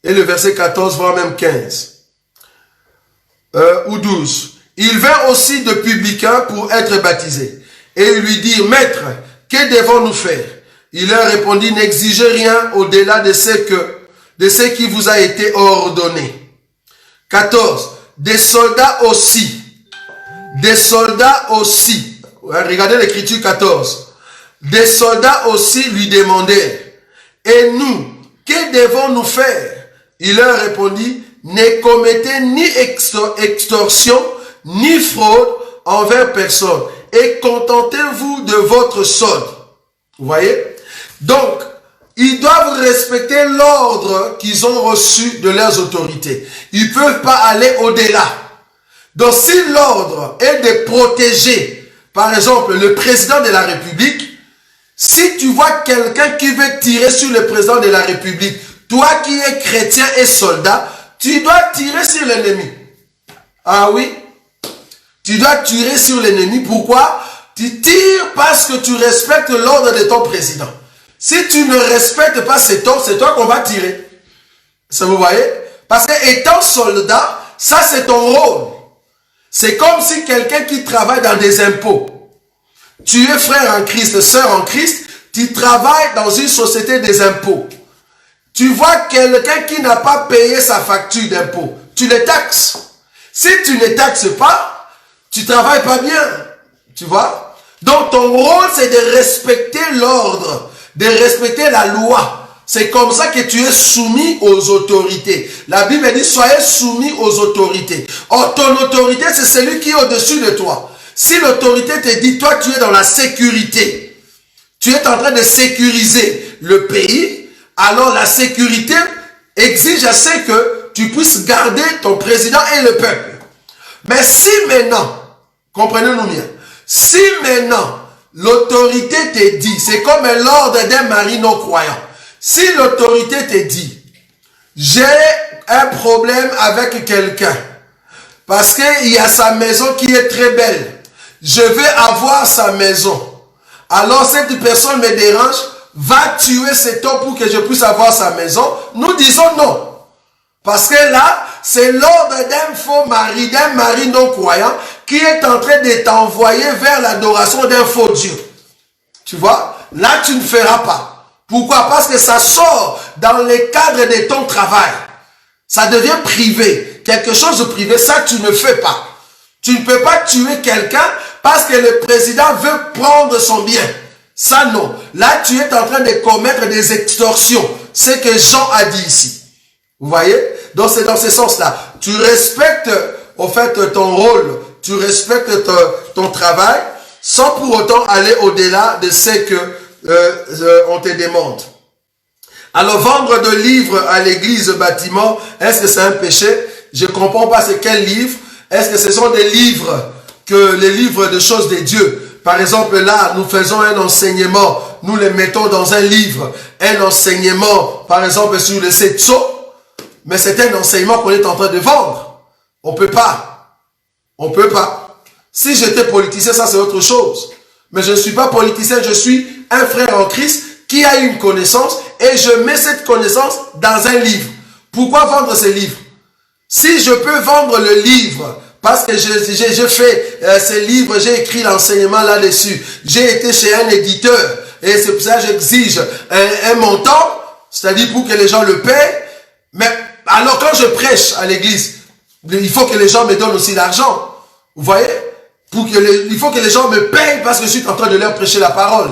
et le verset 14, voire même 15. Ou 12. Il vint aussi de publicains pour être baptisés. Et ils lui dirent, Maître, que devons-nous faire? Il leur répondit, n'exigez rien au-delà de ce qui vous a été ordonné. 14. Des soldats aussi. Des soldats aussi. Regardez l'écriture 14. Des soldats aussi lui demandèrent, et nous, que devons-nous faire? Il leur répondit, ne commettez ni extorsion, ni fraude envers personne, et contentez-vous de votre solde. Vous voyez? Donc, ils doivent respecter l'ordre qu'ils ont reçu de leurs autorités. Ils ne peuvent pas aller au-delà. Donc, si l'ordre est de protéger, par exemple, le président de la République, si tu vois quelqu'un qui veut tirer sur le président de la République, toi qui es chrétien et soldat, tu dois tirer sur l'ennemi. Ah oui? Tu dois tirer sur l'ennemi. Pourquoi? Tu tires parce que tu respectes l'ordre de ton président. Si tu ne respectes pas cet ordre, c'est toi qu'on va tirer. Ça vous voyez? Parce que étant soldat, ça c'est ton rôle. C'est comme si quelqu'un qui travaille dans des impôts. Tu es frère en Christ, sœur en Christ, tu travailles dans une société des impôts. Tu vois quelqu'un qui n'a pas payé sa facture d'impôt, tu le taxes. Si tu ne taxes pas, tu travailles pas bien. Tu vois? Donc ton rôle c'est de respecter l'ordre, de respecter la loi. C'est comme ça que tu es soumis aux autorités. La Bible dit soyez soumis aux autorités. Or ton autorité c'est celui qui est au-dessus de toi. Si l'autorité te dit, toi tu es dans la sécurité, tu es en train de sécuriser le pays, alors la sécurité exige à ce que tu puisses garder ton président et le peuple. Mais si maintenant, comprenez-nous bien, si maintenant l'autorité te dit, c'est comme l'ordre d'un mari non croyant, si l'autorité te dit, j'ai un problème avec quelqu'un, parce qu'il y a sa maison qui est très belle, je vais avoir sa maison. Alors cette personne me dérange, va tuer cet homme pour que je puisse avoir sa maison. Nous disons non. Parce que là, c'est l'ordre d'un faux mari, d'un mari non croyant qui est en train de t'envoyer vers l'adoration d'un faux Dieu. Tu vois? Là, tu ne feras pas. Pourquoi? Parce que ça sort dans le cadre de ton travail. Ça devient privé. Quelque chose de privé, ça tu ne fais pas. Tu ne peux pas tuer quelqu'un parce que le président veut prendre son bien. Ça non. Là, tu es en train de commettre des extorsions. C'est ce que Jean a dit ici. Vous voyez? Donc c'est dans ce sens-là. Tu respectes en fait ton rôle. Tu respectes ton travail sans pour autant aller au-delà de ce que on te demande. Alors vendre de livres à l'église bâtiment, est-ce que c'est un péché? Je ne comprends pas c'est quel livre. Est-ce que ce sont des livres, les livres de choses de Dieu? Par exemple, là, nous faisons un enseignement, nous les mettons dans un livre, un enseignement, par exemple, sur les 7 sceaux. mais c'est un enseignement qu'on est en train de vendre. On peut pas. On peut pas. Si j'étais politicien, ça c'est autre chose. Mais je ne suis pas politicien, je suis un frère en Christ qui a une connaissance et je mets cette connaissance dans un livre. Pourquoi vendre ce livre? Si je peux vendre le livre, parce que je fais ce livre, j'ai écrit l'enseignement là-dessus, j'ai été chez un éditeur et c'est pour ça que j'exige un montant, c'est-à-dire pour que les gens le paient. Mais alors quand je prêche à l'église, il faut que les gens me donnent aussi l'argent. Vous voyez? Il faut que les gens me payent parce que je suis en train de leur prêcher la parole.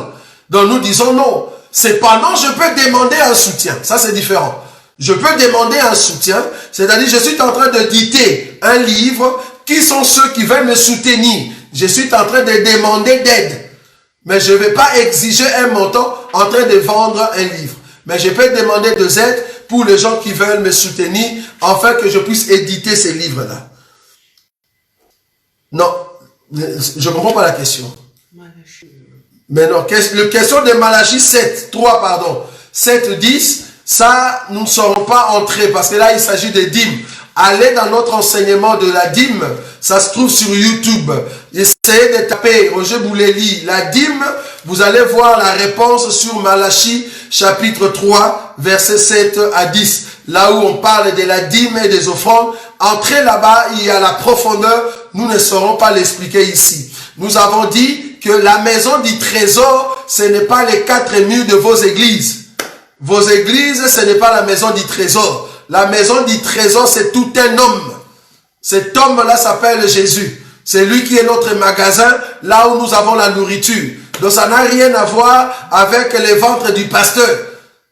Donc nous disons non. Cependant, je peux demander un soutien. Ça, c'est différent. Je peux demander un soutien. C'est-à-dire, je suis en train de dicter un livre. Qui sont ceux qui veulent me soutenir? Je suis en train de demander d'aide. Mais je ne vais pas exiger un montant en train de vendre un livre. Mais je peux demander des aides pour les gens qui veulent me soutenir afin que je puisse éditer ces livres-là. Non, je ne comprends pas la question. Mais non, la question de Malachie 7, 3, pardon, 7, 10, ça, nous ne serons pas entrés parce que là, il s'agit des dîmes. Allez dans notre enseignement de la dîme, ça se trouve sur YouTube. Essayez de taper Roger Bouleli, la dîme, vous allez voir la réponse sur Malachie, chapitre 3, versets 7 à 10. Là où on parle de la dîme et des offrandes. Entrez là-bas, il y a la profondeur, nous ne saurons pas l'expliquer ici. Nous avons dit que la maison du trésor, ce n'est pas les 4 murs de vos églises. Vos églises, ce n'est pas la maison du trésor. La maison du trésor, c'est tout un homme. Cet homme-là s'appelle Jésus. C'est lui qui est notre magasin, là où nous avons la nourriture. Donc ça n'a rien à voir avec les ventres du pasteur.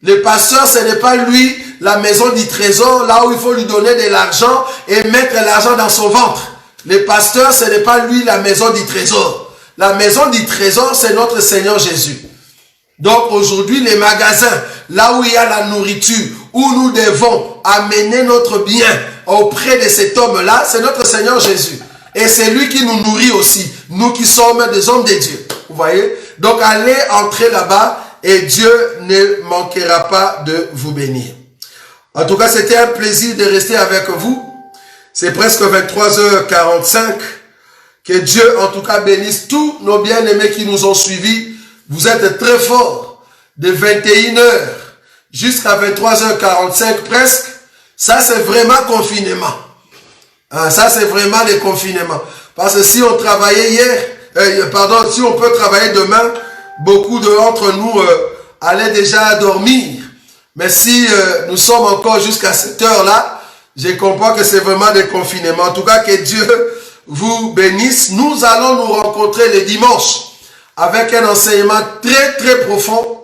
Le pasteur, ce n'est pas lui, la maison du trésor, là où il faut lui donner de l'argent et mettre l'argent dans son ventre. Le pasteur, ce n'est pas lui, la maison du trésor. La maison du trésor, c'est notre Seigneur Jésus. Donc aujourd'hui, les magasins, là où il y a la nourriture, où nous devons amener notre bien auprès de cet homme-là, c'est notre Seigneur Jésus. Et c'est lui qui nous nourrit aussi, nous qui sommes des hommes de Dieu. Vous voyez? Donc allez entrer là-bas et Dieu ne manquera pas de vous bénir. En tout cas, c'était un plaisir de rester avec vous. C'est presque 23h45. Que Dieu, en tout cas, bénisse tous nos bien-aimés qui nous ont suivis. Vous êtes très forts. De 21h jusqu'à 23h45 presque. Ça, c'est vraiment confinement. Ça, c'est vraiment le confinement. Parce que si on travaillait hier, si on peut travailler demain, beaucoup d'entre nous allaient déjà dormir. Mais si nous sommes encore jusqu'à cette heure-là, je comprends que c'est vraiment des confinements. En tout cas, que Dieu vous bénisse. Nous allons nous rencontrer le dimanche avec un enseignement très très profond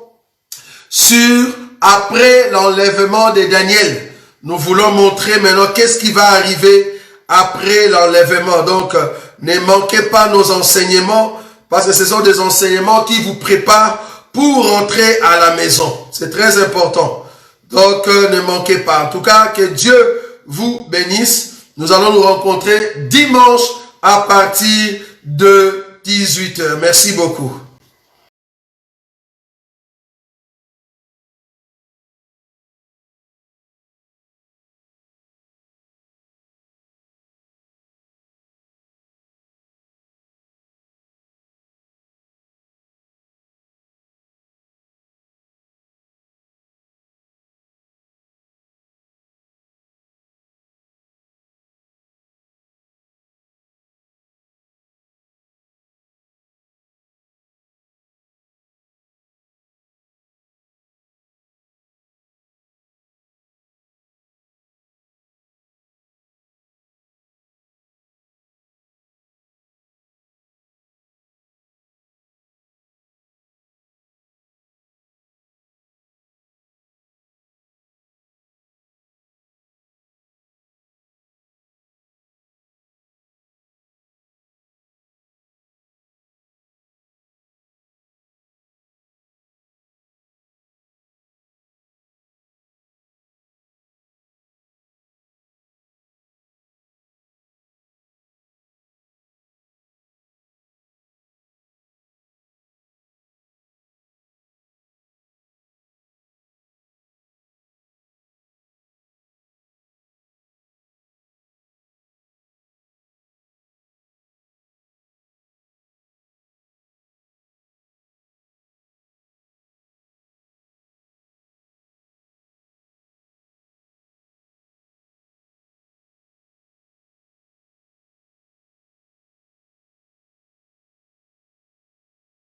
sur après l'enlèvement de Daniel. Nous voulons montrer maintenant qu'est-ce qui va arriver après l'enlèvement. Donc, ne manquez pas nos enseignements parce que ce sont des enseignements qui vous préparent pour rentrer à la maison. C'est très important. Donc, ne manquez pas. En tout cas, que Dieu vous bénisse. Nous allons nous rencontrer dimanche à partir de 18h. Merci beaucoup.